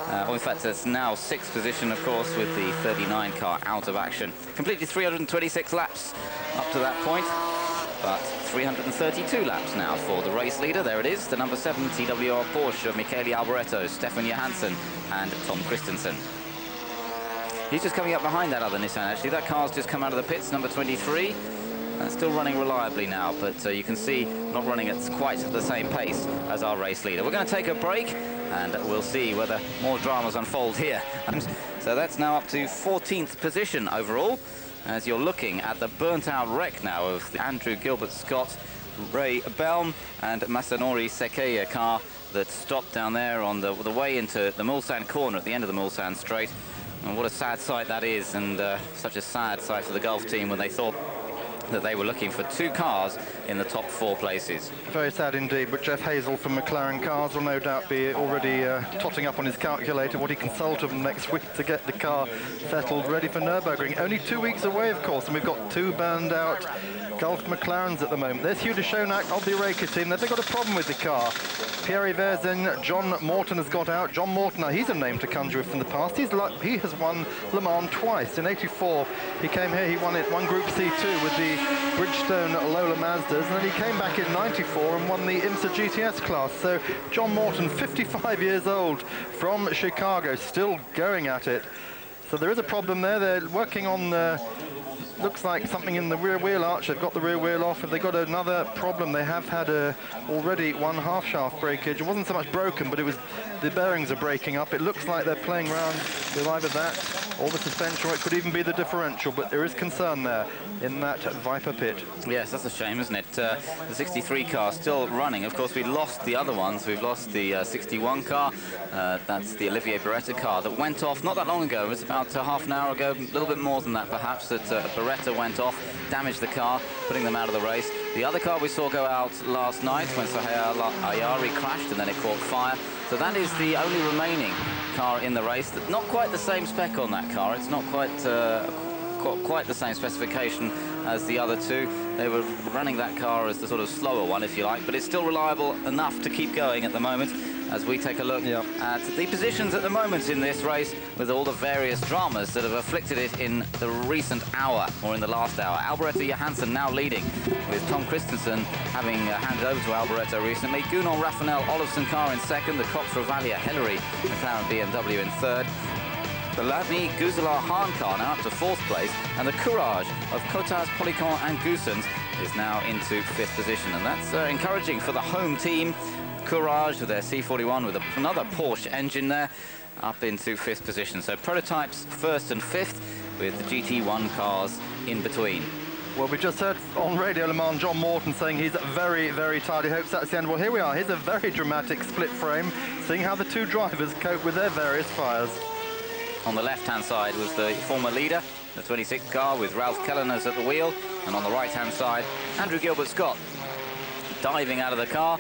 Well, in fact, it's now 6th position, of course, with the 39 car out of action. Completed 326 laps up to that point. But 332 laps now for the race leader. There it is, the number 7 TWR Porsche of Michele Alboreto, Stefan Johansson and Tom Christensen. He's just coming up behind that other Nissan, actually. That car's just come out of the pits, number 23. Still running reliably now, but you can see not running at quite the same pace as our race leader. We're going to take a break, and we'll see whether more dramas unfold here. And so that's now up to 14th position overall, as you're looking at the burnt-out wreck now of the Andrew Gilbert-Scott, Ray Belm and Masanori Sekeya car that stopped down there on the way into the Mulsanne corner at the end of the Mulsanne straight. And what a sad sight that is, and such a sad sight for the Gulf team when they thought that they were looking for 2 cars in the top 4 places. Very sad indeed, but Jeff Hazel from McLaren Cars will no doubt be already totting up on his calculator what he can sell to them next week to get the car settled, ready for Nürburgring. Only 2 weeks away, of course, and we've got 2 burned out Gulf McLarens at the moment. There's Hugh de Schonack of the Oreca team. They've got a problem with the car. Pierre Yver's in, John Morton has got out. John Morton, now he's a name to conjure with from the past. He has won Le Mans twice. In '84, he came here, he won Group C2 with the Bridgestone Lola Mazdas, and then he came back in '94 and won the IMSA GTS class. So John Morton, 55 years old, from Chicago, still going at it. So there is a problem there. They're working on looks like something in the rear wheel arch. They've got the rear wheel off. Have they got another problem? They have had already 1 half shaft breakage. It wasn't so much broken, but it was the bearings are breaking up. It looks like they're playing around with either that or the suspension, or it could even be the differential, but there is concern there in that Viper pit. Yes, that's a shame, isn't it? The 63 car still running. Of course, we lost the other ones. We've lost the 61 car. That's the Olivier Beretta car that went off not that long ago. It was about half an hour ago, a little bit more than that perhaps, that Beretta went off, damaged the car, putting them out of the race. The other car we saw go out last night when Sahaya Ayari crashed and then it caught fire. So that is the only remaining car in the race. Not quite the same spec on that car. It's not quite the same specification as the other 2. They were running that car as the sort of slower one, if you like, but it's still reliable enough to keep going at the moment as we take a look at the positions at the moment in this race with all the various dramas that have afflicted it in the recent hour, or in the last hour. Alboreto Johansson now leading, with Tom Christensen having handed over to Alboreto recently. Gunnar Raffanel Olofsson car in second, the Cox Revalia Hillary McLaren BMW in third. The Latny Guzela Hahn car now up to 4th place, and the Courage of Cotas, Policon and Goossens is now into 5th position, and that's encouraging for the home team. Courage with their C41 with another Porsche engine there, up into 5th position. So prototypes 1st and 5th with the GT1 cars in between. Well, we just heard on Radio Le Mans John Morton saying he's very, very tired. He hopes that's the end. Well, here we are. Here's a very dramatic split frame, seeing how the 2 drivers cope with their various fires. On the left-hand side was the former leader, the 26th car with Ralph Kelleners at the wheel, and on the right-hand side, Andrew Gilbert-Scott diving out of the car,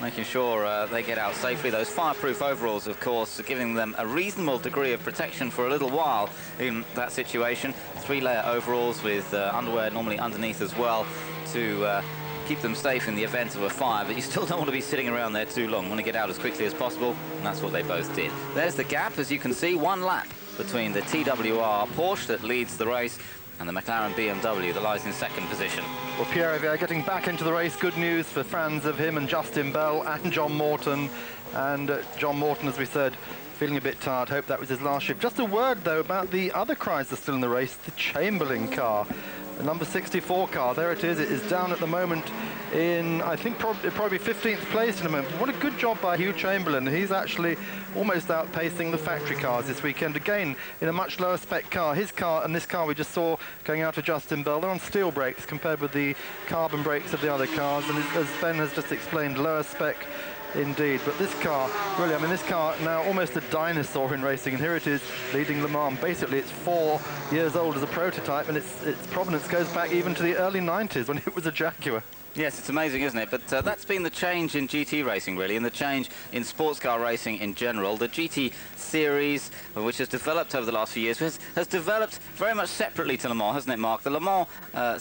making sure they get out safely. Those fireproof overalls, of course, are giving them a reasonable degree of protection for a little while in that situation. 3-layer overalls with underwear normally underneath as well to keep them safe in the event of a fire, but you still don't want to be sitting around there too long. You want to get out as quickly as possible, and that's what they both did. There's the gap, as you can see, 1 lap between the TWR Porsche that leads the race and the McLaren BMW that lies in 2nd position. Well, Pierre Yver getting back into the race. Good news for fans of him and Justin Bell and John Morton. And John Morton, as we said, feeling a bit tired. Hope that was his last shift. Just a word, though, about the other cars that are still in the race. The Chamberlain car, the number 64 car. There it is. It is down at the moment in, I think, probably 15th place in a moment. What a good job by Hugh Chamberlain. He's actually almost outpacing the factory cars this weekend. Again, in a much lower spec car. His car and this car we just saw going out to Justin Bell, they're on steel brakes compared with the carbon brakes of the other cars. And as Ben has just explained, lower spec indeed. But this car, really, I mean, this car now almost a dinosaur in racing, and here it is leading Le Mans. Basically, it's 4 years old as a prototype, and its provenance goes back even to the early 90s when it was a Jaguar. Yes, it's amazing, isn't it? But that's been the change in GT racing, really, and the change in sports car racing in general. The GT series, which has developed over the last few years, has developed very much separately to Le Mans, hasn't it, Mark? The Le Mans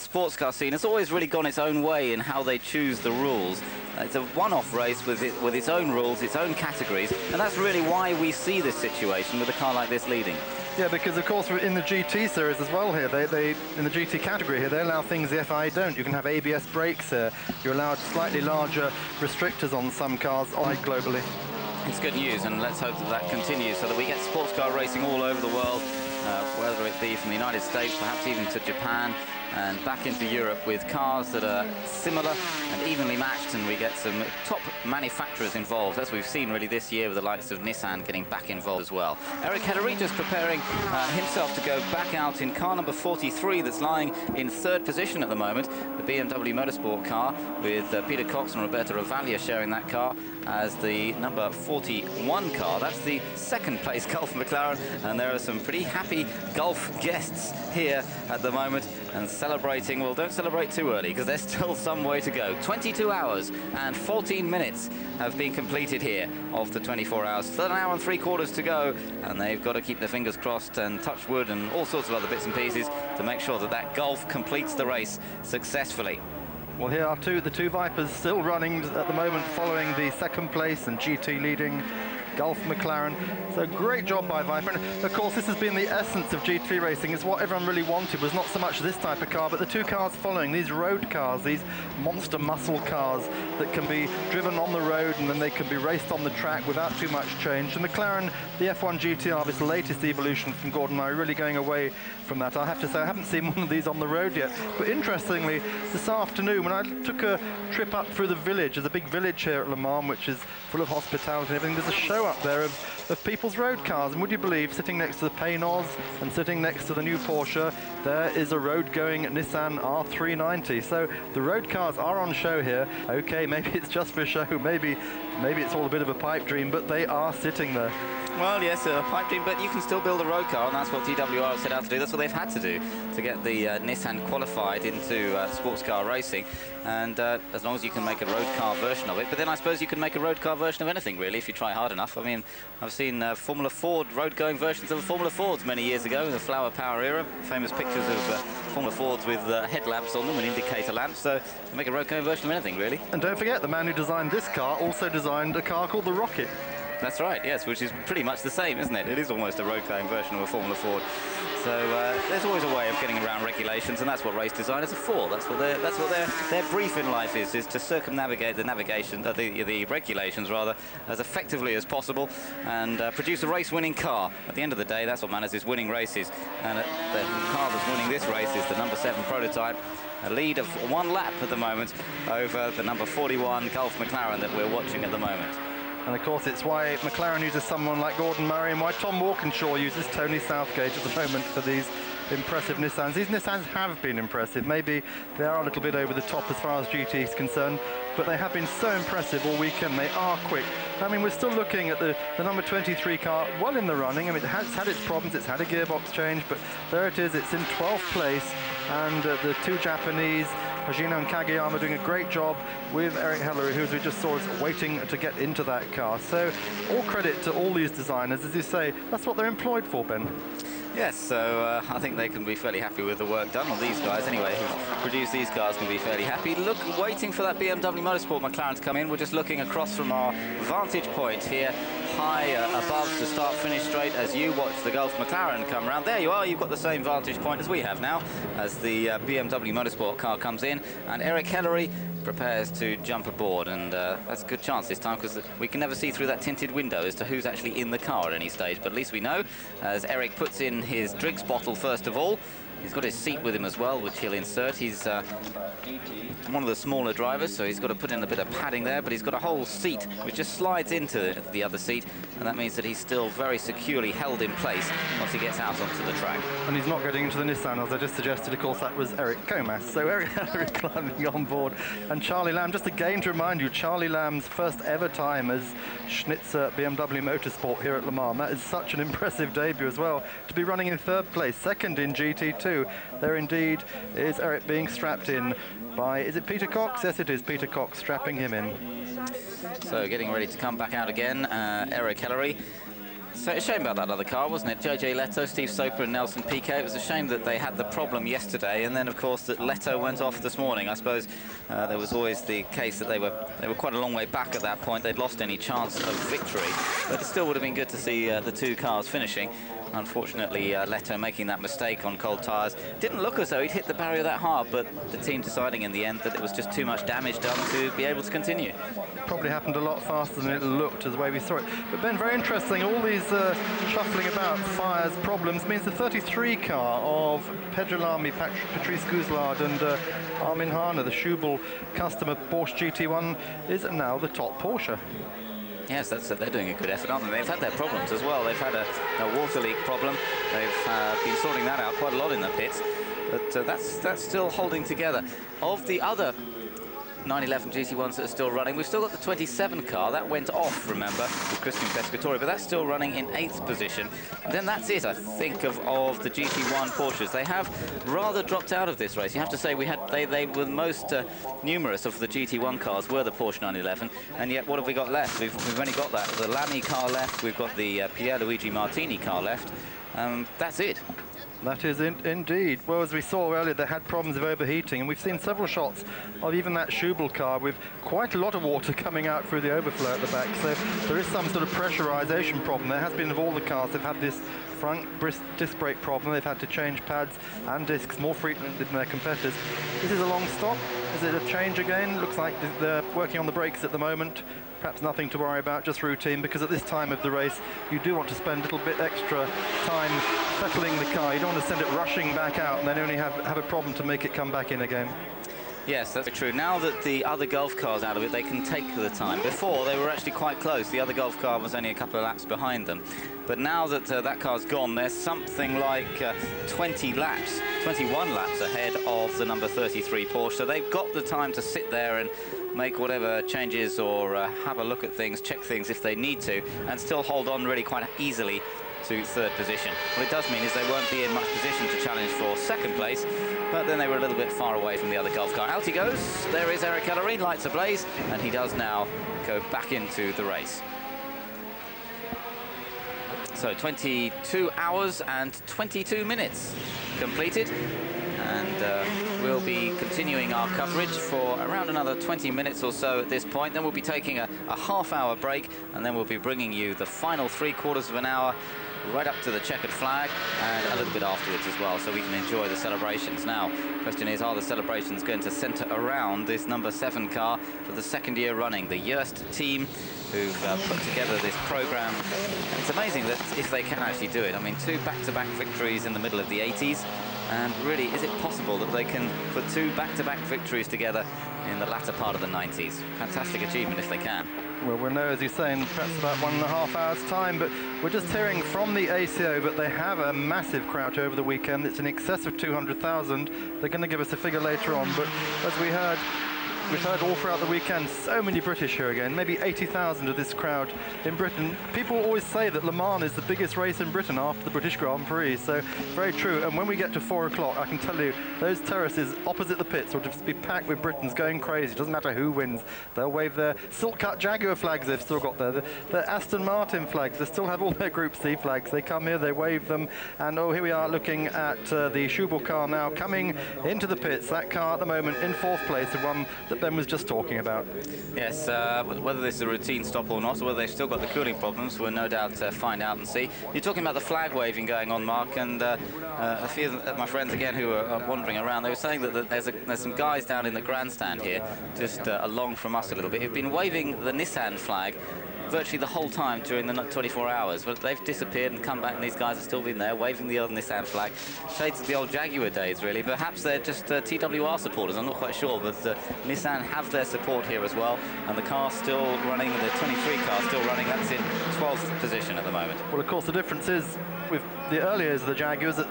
sports car scene has always really gone its own way in how they choose the rules. It's a one-off race with its own rules, its own categories, and that's really why we see this situation with a car like this leading. Yeah, because of course we're in the GT series as well here. They in the GT category here, they allow things the FIA don't. You can have ABS brakes here. You're allowed slightly larger restrictors on some cars globally. It's good news, and let's hope that that continues so that we get sports car racing all over the world, whether it be from the United States, perhaps even to Japan, and back into Europe with cars that are similar and evenly matched, and we get some top manufacturers involved, as we've seen really this year with the likes of Nissan getting back involved as well. Eric Hellery just preparing himself to go back out in car number 43 that's lying in third position at the moment, the BMW Motorsport car, with Peter Cox and Roberto Ravaglia sharing that car as the number 41 car. That's the second place Gulf McLaren, and there are some pretty happy Gulf guests here at the moment and celebrating. Well, don't celebrate too early because there's still some way to go. 22 hours and 14 minutes have been completed here of the 24 hours. Still an hour and 3/4 to go, and they've got to keep their fingers crossed and touch wood and all sorts of other bits and pieces to make sure that that Gulf completes the race successfully. Well, here are the two Vipers still running at the moment, following the second place and GT leading Gulf McLaren. So great job by Viper. And of course, this has been the essence of GT racing. It's what everyone really wanted, was not so much this type of car, but the two cars following, these road cars, these monster muscle cars that can be driven on the road and then they can be raced on the track without too much change. And McLaren, the F1 GTR, this latest evolution from Gordon Murray, really going away from that. I have to say, I haven't seen one of these on the road yet. But interestingly, this afternoon, when I took a trip up through the village, there's a big village here at Le Mans, which is full of hospitality and everything. There's a show up there of people's road cars, and would you believe, sitting next to the Paynos and sitting next to the new Porsche, there is a road-going Nissan R390. So the road cars are on show here. Okay, maybe it's just for show, maybe it's all a bit of a pipe dream, but they are sitting there. Well, yes, a pipe dream, but you can still build a road car, and that's what TWR have set out to do. That's what they've had to do to get the Nissan qualified into sports car racing. And as long as you can make a road car version of it, but then I suppose you can make a road car version of anything, really, if you try hard enough. I mean, I've seen Formula Ford road-going versions of Formula Fords many years ago in the Flower Power era. Famous pictures of Formula Fords with headlamps on them and indicator lamps. So you can make a road-going version of anything, really. And don't forget, the man who designed this car also designed a car called the Rocket. That's right, yes, which is pretty much the same, isn't it? It is almost a road-going version of a Formula Ford. So there's always a way of getting around regulations, and that's what race designers are for. That's what their brief in life is to circumnavigate the the regulations rather, as effectively as possible, and produce a race-winning car. At the end of the day, that's what matters, is winning races. And the car that's winning this race is the number 7 prototype. A lead of 1 lap at the moment over the number 41 Gulf McLaren that we're watching at the moment. And of course, it's why McLaren uses someone like Gordon Murray and why Tom Walkinshaw uses Tony Southgate at the moment for these impressive Nissans. These Nissans have been impressive. Maybe they are a little bit over the top as far as GT is concerned, but they have been so impressive all weekend. They are quick. I mean, we're still looking at the number 23 car well in the running. I mean, it has had its problems. It's had a gearbox change, but there it is. It's in 12th place, and the two Japanese, Hajino and Kageyama, doing a great job with Eric Hellery, who, as we just saw, is waiting to get into that car. So all credit to all these designers. As you say, that's what they're employed for, Ben. Yes, so I think they can be fairly happy with the work done. Well, these guys, anyway, who produce these cars can be fairly happy. Look, waiting for that BMW Motorsport McLaren to come in. We're just looking across from our vantage point here, high above the start-finish straight as you watch the Gulf McLaren come around. There you are, you've got the same vantage point as we have now, as the BMW Motorsport car comes in, and Eric Hellery prepares to jump aboard, and that's a good chance this time, because we can never see through that tinted window as to who's actually in the car at any stage, but at least we know, as Eric puts in his drinks bottle first of all. He's got his seat with him as well, which he'll insert. He's one of the smaller drivers, so he's got to put in a bit of padding there, but he's got a whole seat which just slides into the other seat, and that means that he's still very securely held in place once he gets out onto the track. And he's not getting into the Nissan, as I just suggested. Of course, that was Eric Comas. So Eric Hellery climbing on board, and Charlie Lamb, just again to remind you, Charlie Lamb's first ever time as Schnitzer BMW Motorsport here at Le Mans. That is such an impressive debut as well, to be running in 3rd place, 2nd in GT2. There indeed is Eric being strapped in by, is it Peter Cox? Yes, it is Peter Cox strapping him in. So getting ready to come back out again, Eric Hellery. So a shame about that other car, wasn't it? JJ Leto, Steve Soper and Nelson Piquet. It was a shame that they had the problem yesterday, and then of course that Leto went off this morning. I suppose there was always the case that they were quite a long way back at that point. They'd lost any chance of victory, but it still would have been good to see the two cars finishing. Unfortunately, Leto making that mistake on cold tyres. Didn't look as though he'd hit the barrier that hard, but the team deciding in the end that it was just too much damage done to be able to continue. Probably happened a lot faster than it looked as the way we saw it. But Ben, very interesting, all these shuffling about, fires, problems, means the 33 car of Pedro Lamy, Patrice Guzlard and Armin Hahne, the Schubel customer Porsche GT1, is now the top Porsche. Yes, they're doing a good effort, aren't they? They've had their problems as well. They've had a water leak problem. They've been sorting that out quite a lot in the pits. But that's still holding together. Of the other 911 GT1s that are still running, we've still got the 27 car. That went off, remember, with Christian Pescatore, but that's still running in 8th position. And then that's it, I think, of the GT1 Porsches. They have rather dropped out of this race. You have to say they were the most numerous of the GT1 cars were the Porsche 911, and yet what have we got left? We've only got the Lamy car left, we've got the Pierluigi Martini car left. That's it. That is indeed. Well, as we saw earlier, they had problems of overheating, and we've seen several shots of even that Schubel car with quite a lot of water coming out through the overflow at the back. So there is some sort of pressurization problem. There has been of all the cars. They've had this front disc brake problem. They've had to change pads and discs more frequently than their competitors. This is a long stop. Is it a change again? Looks like they're working on the brakes at the moment. Perhaps nothing to worry about, just routine, because at this time of the race, you do want to spend a little bit extra time settling the car. You don't want to send it rushing back out and then only have a problem to make it come back in again. Yes, that's true. Now that the other Gulf car's out of it, they can take the time. Before, they were actually quite close. The other Gulf car was only a couple of laps behind them. But now that that car's gone, there's something like 21 laps ahead of the number 33 Porsche. So they've got the time to sit there and make whatever changes or have a look at things, check things if they need to, and still hold on really quite easily to 3rd position. What it does mean is they won't be in much position to challenge for 2nd place, but then they were a little bit far away from the other Gulf car. Out he goes. There is Eric Ellerine, lights ablaze, and he does now go back into the race. So 22 hours and 22 minutes completed, and we'll be continuing our coverage for around another 20 minutes or so at this point. Then we'll be taking a half-hour break, and then we'll be bringing you the final 3/4 of an hour right up to the checkered flag and a little bit afterwards as well, so we can enjoy the celebrations. Now, the question is, are the celebrations going to centre around this number 7 car for the 2nd year running? The Joest team who've put together this programme. It's amazing that if they can actually do it. I mean, 2 back-to-back victories in the middle of the 80s, and really, is it possible that they can put 2 back-to-back victories together in the latter part of the 90s? Fantastic achievement if they can. Well, we'll know, as you're saying, perhaps about 1.5 hours' time, but we're just hearing from the ACO that they have a massive crowd over the weekend. It's in excess of 200,000. They're going to give us a figure later on, but as we've heard all throughout the weekend, so many British here again, maybe 80,000 of this crowd in Britain. People always say that Le Mans is the biggest race in Britain after the British Grand Prix, so very true. And when we get to 4 o'clock, I can tell you, those terraces opposite the pits will just be packed with Britons going crazy. It doesn't matter who wins. They'll wave their silk-cut Jaguar flags they've still got there, their Aston Martin flags. They still have all their Group C flags. They come here, they wave them, and oh, here we are looking at the Schubel car now coming into the pits. That car at the moment in 4th place, the one that Ben was just talking about. Yes, whether this is a routine stop or not, or whether they've still got the cooling problems, we'll no doubt find out and see. You're talking about the flag waving going on, Mark, and a few of my friends again who are wandering around, they were saying that there's some guys down in the grandstand here, just along from us a little bit, who've been waving the Nissan flag virtually the whole time during the 24 hours. But they've disappeared and come back, and these guys have still been there waving the old Nissan flag. Shades of the old Jaguar days, really. Perhaps they're just TWR supporters, I'm not quite sure, but Nissan have their support here as well, and the car's still running, the 23 car still running. That's in 12th position at the moment. Well, of course, the difference is with the early years of the Jaguars that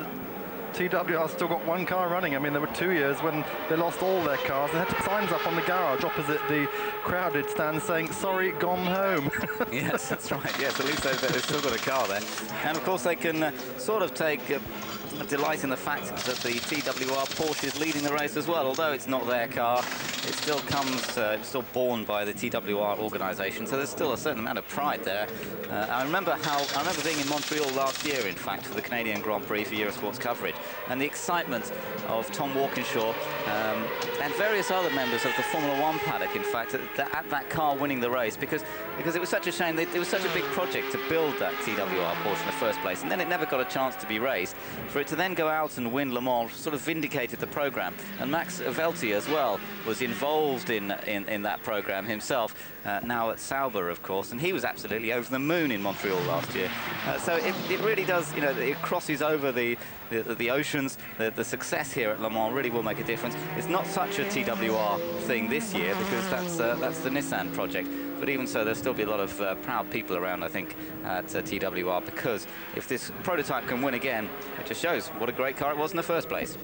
TWR still got 1 car running. I mean, there were 2 years when they lost all their cars. They had signs up on the garage opposite the crowded stand saying, "Sorry, gone home." Yes, that's right. Yes, at least they've still got a car there. And of course, they can sort of take delight in the fact that the TWR Porsche is leading the race as well, although it's not their car. it still comes, it's still borne by the TWR organisation, so there's still a certain amount of pride there. I remember being in Montreal last year, in fact, for the Canadian Grand Prix for Eurosport's coverage, and the excitement of Tom Walkinshaw and various other members of the Formula One paddock, in fact, at that car winning the race, because it was such a shame. It was such a big project to build that TWR Porsche in the first place, and then it never got a chance to be raced. For it to then go out and win Le Mans sort of vindicated the program, and Max Velti as well was involved in that program himself, now at Sauber, of course, and he was absolutely over the moon in Montreal last year. So it really does, you know, it crosses over the oceans. The success here at Le Mans really will make a difference. It's not such a TWR thing this year because that's the Nissan project. But even so, there'll still be a lot of proud people around, I think, at TWR, because if this prototype can win again, it just shows what a great car it was in the first place.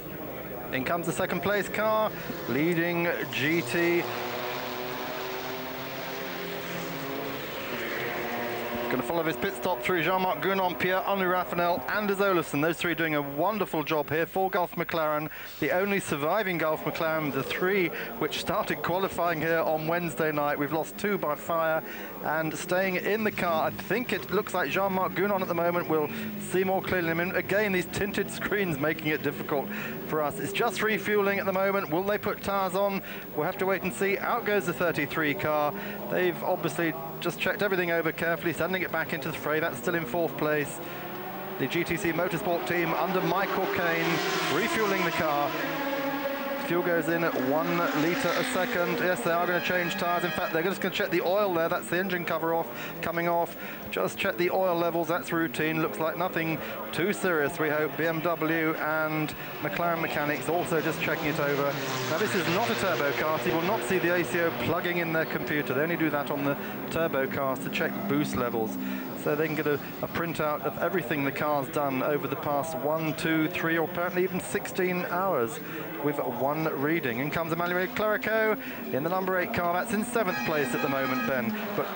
In comes the second place car, leading GT. Going to follow his pit stop through Jean-Marc Gounon, Pierre-Henri Raffinel, Anders Olafsson. Those three doing a wonderful job here for Gulf McLaren. The only surviving Gulf McLaren, the three which started qualifying here on Wednesday night. We've lost two by fire, and staying in the car, I think it looks like Jean-Marc Gounon at the moment. Will see more clearly in a minute. Again, these tinted screens making it difficult for us. It's just refueling at the moment. Will they put tyres on? We'll have to wait and see. Out goes the 33 car. They've obviously just checked everything over carefully, sending it back into the fray. That's still in fourth place. The GTC Motorsport team under Michael Kane refueling the car. Fuel goes in at 1 litre a second. Yes, they are going to change tyres. In fact, they're just going to check the oil there. That's the engine cover off, coming off. Just check the oil levels. That's routine. Looks like nothing too serious, we hope. BMW and McLaren mechanics also just checking it over. Now, this is not a turbo car, so you will not see the ACO plugging in their computer. They only do that on the turbo cars to check boost levels. So they can get a printout of everything the car's done over the past 1, 2, 3, or apparently even 16 hours with one reading. In comes Emmanuel Clerico in the number 8 car. That's in 7th place at the moment, Ben. But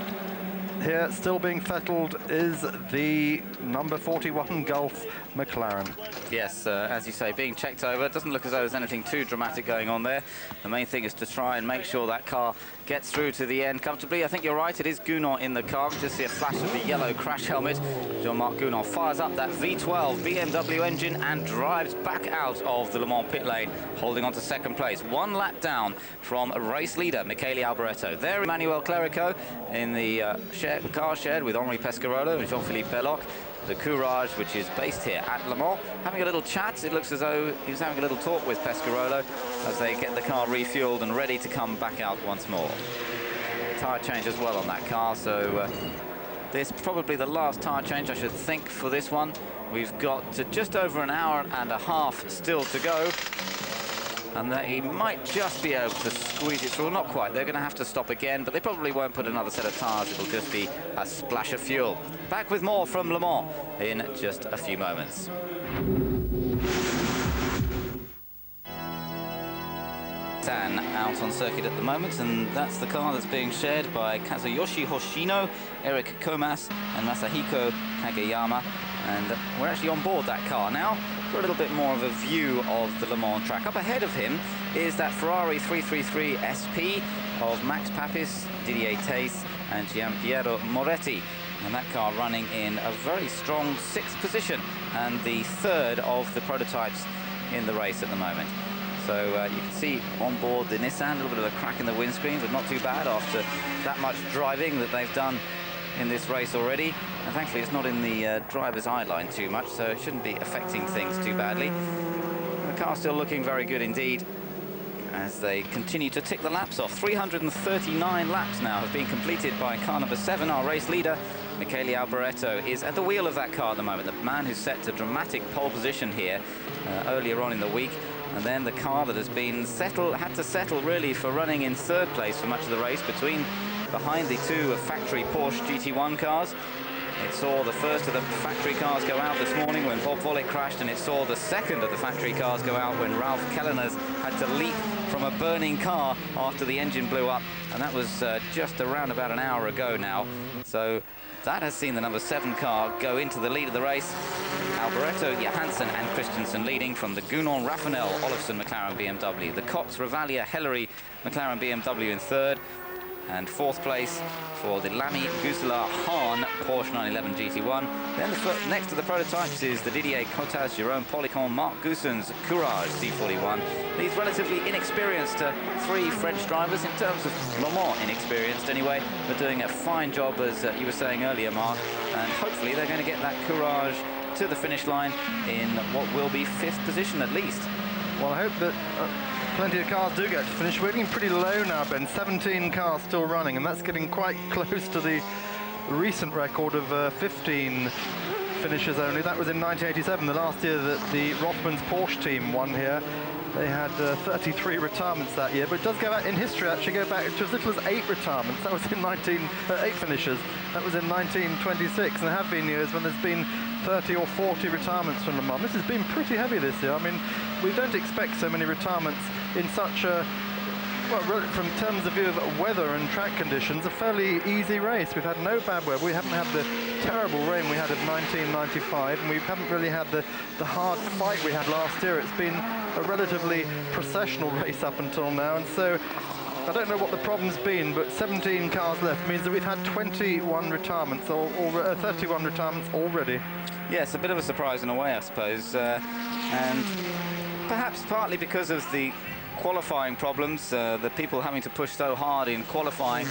here, still being fettled, is the number 41 Gulf McLaren. Yes, as you say, being checked over. It doesn't look as though there's anything too dramatic going on there. The main thing is to try and make sure that car gets through to the end comfortably. I think you're right, it is Gounon in the car. Just see a flash of the yellow crash helmet. Jean-Marc Gounon fires up that V12 BMW engine and drives back out of the Le Mans pit lane, holding on to second place. 1 lap down from race leader Michele Alboreto. There, Emmanuel Clerico in the car shared with Henri Pescarolo and Jean-Philippe Belloc. The Courage, which is based here at Le Mans, having a little chat. It looks as though he's having a little talk with Pescarolo as they get the car refueled and ready to come back out once more. Tyre change as well on that car, so this is probably the last tyre change, I should think, for this one. We've got just over an hour and a half still to go, and he might just be able to squeeze it through. Not quite. They're going to have to stop again, but they probably won't put another set of tyres. It'll just be a splash of fuel. Back with more from Le Mans in just a few moments. Nissan out on circuit at the moment, and that's the car that's being shared by Kazuyoshi Hoshino, Eric Komas and Masahiko Kageyama, and we're actually on board that car now for a little bit more of a view of the Le Mans track. Up ahead of him is that Ferrari 333 SP of Max Papis, Didier Thys and Gianpiero Moretti, and that car running in a very strong 6th position and the 3rd of the prototypes in the race at the moment. So you can see on board the Nissan, a little bit of a crack in the windscreen, but not too bad after that much driving that they've done in this race already. And thankfully it's not in the driver's eye line too much, so it shouldn't be affecting things too badly. The car's still looking very good indeed as they continue to tick the laps off. 339 laps now have been completed by car number 7, our race leader. Michele Alboreto is at the wheel of that car at the moment, the man who set a dramatic pole position here earlier on in the week. And then the car that has been had to settle really for running in 3rd place for much of the race behind the 2 factory Porsche GT1 cars. It saw the first of the factory cars go out this morning when Bob Vollek crashed, and it saw the second of the factory cars go out when Ralph Kellerners had to leap from a burning car after the engine blew up, and that was just around about an hour ago now. So that has seen the number 7 car go into the lead of the race. Alboreto, Johansson and Christensen leading from the Gunon, Raffinel, Olofsson, McLaren BMW. The Cox, Ravalia, Hellery, McLaren BMW in third. And fourth place for the Lamy, Guslar, Hahn, Porsche 911 GT1. Then next to the prototypes is the Didier Cotas, Jerome Policon, Mark Goossens, Courage C41. These relatively inexperienced three French drivers, in terms of Le Mans inexperienced anyway, but doing a fine job, as you were saying earlier, Mark. And hopefully they're going to get that Courage to the finish line in what will be fifth position at least. Well, I hope that plenty of cars do get to finish. We're getting pretty low now, Ben. 17 cars still running, and that's getting quite close to the recent record of 15 finishes only. That was in 1987, the last year that the Rothmans Porsche team won here. They had 33 retirements that year, but it does go back in history, actually go back to as little as 8 retirements. That was in 8 finishes. That was in 1926, and there have been years when there's been 30 or 40 retirements from Le Mans. This has been pretty heavy this year. I mean, we don't expect so many retirements in such a, well, from terms of view of weather and track conditions, a fairly easy race. We've had no bad weather. We haven't had the terrible rain we had in 1995, and we haven't really had the hard fight we had last year. It's been a relatively processional race up until now, and so I don't know what the problem's been, but 17 cars left means that we've had 21 retirements, or 31 retirements already. Yes, a bit of a surprise in a way, I suppose, and perhaps partly because of the qualifying problems, the people having to push so hard in qualifying.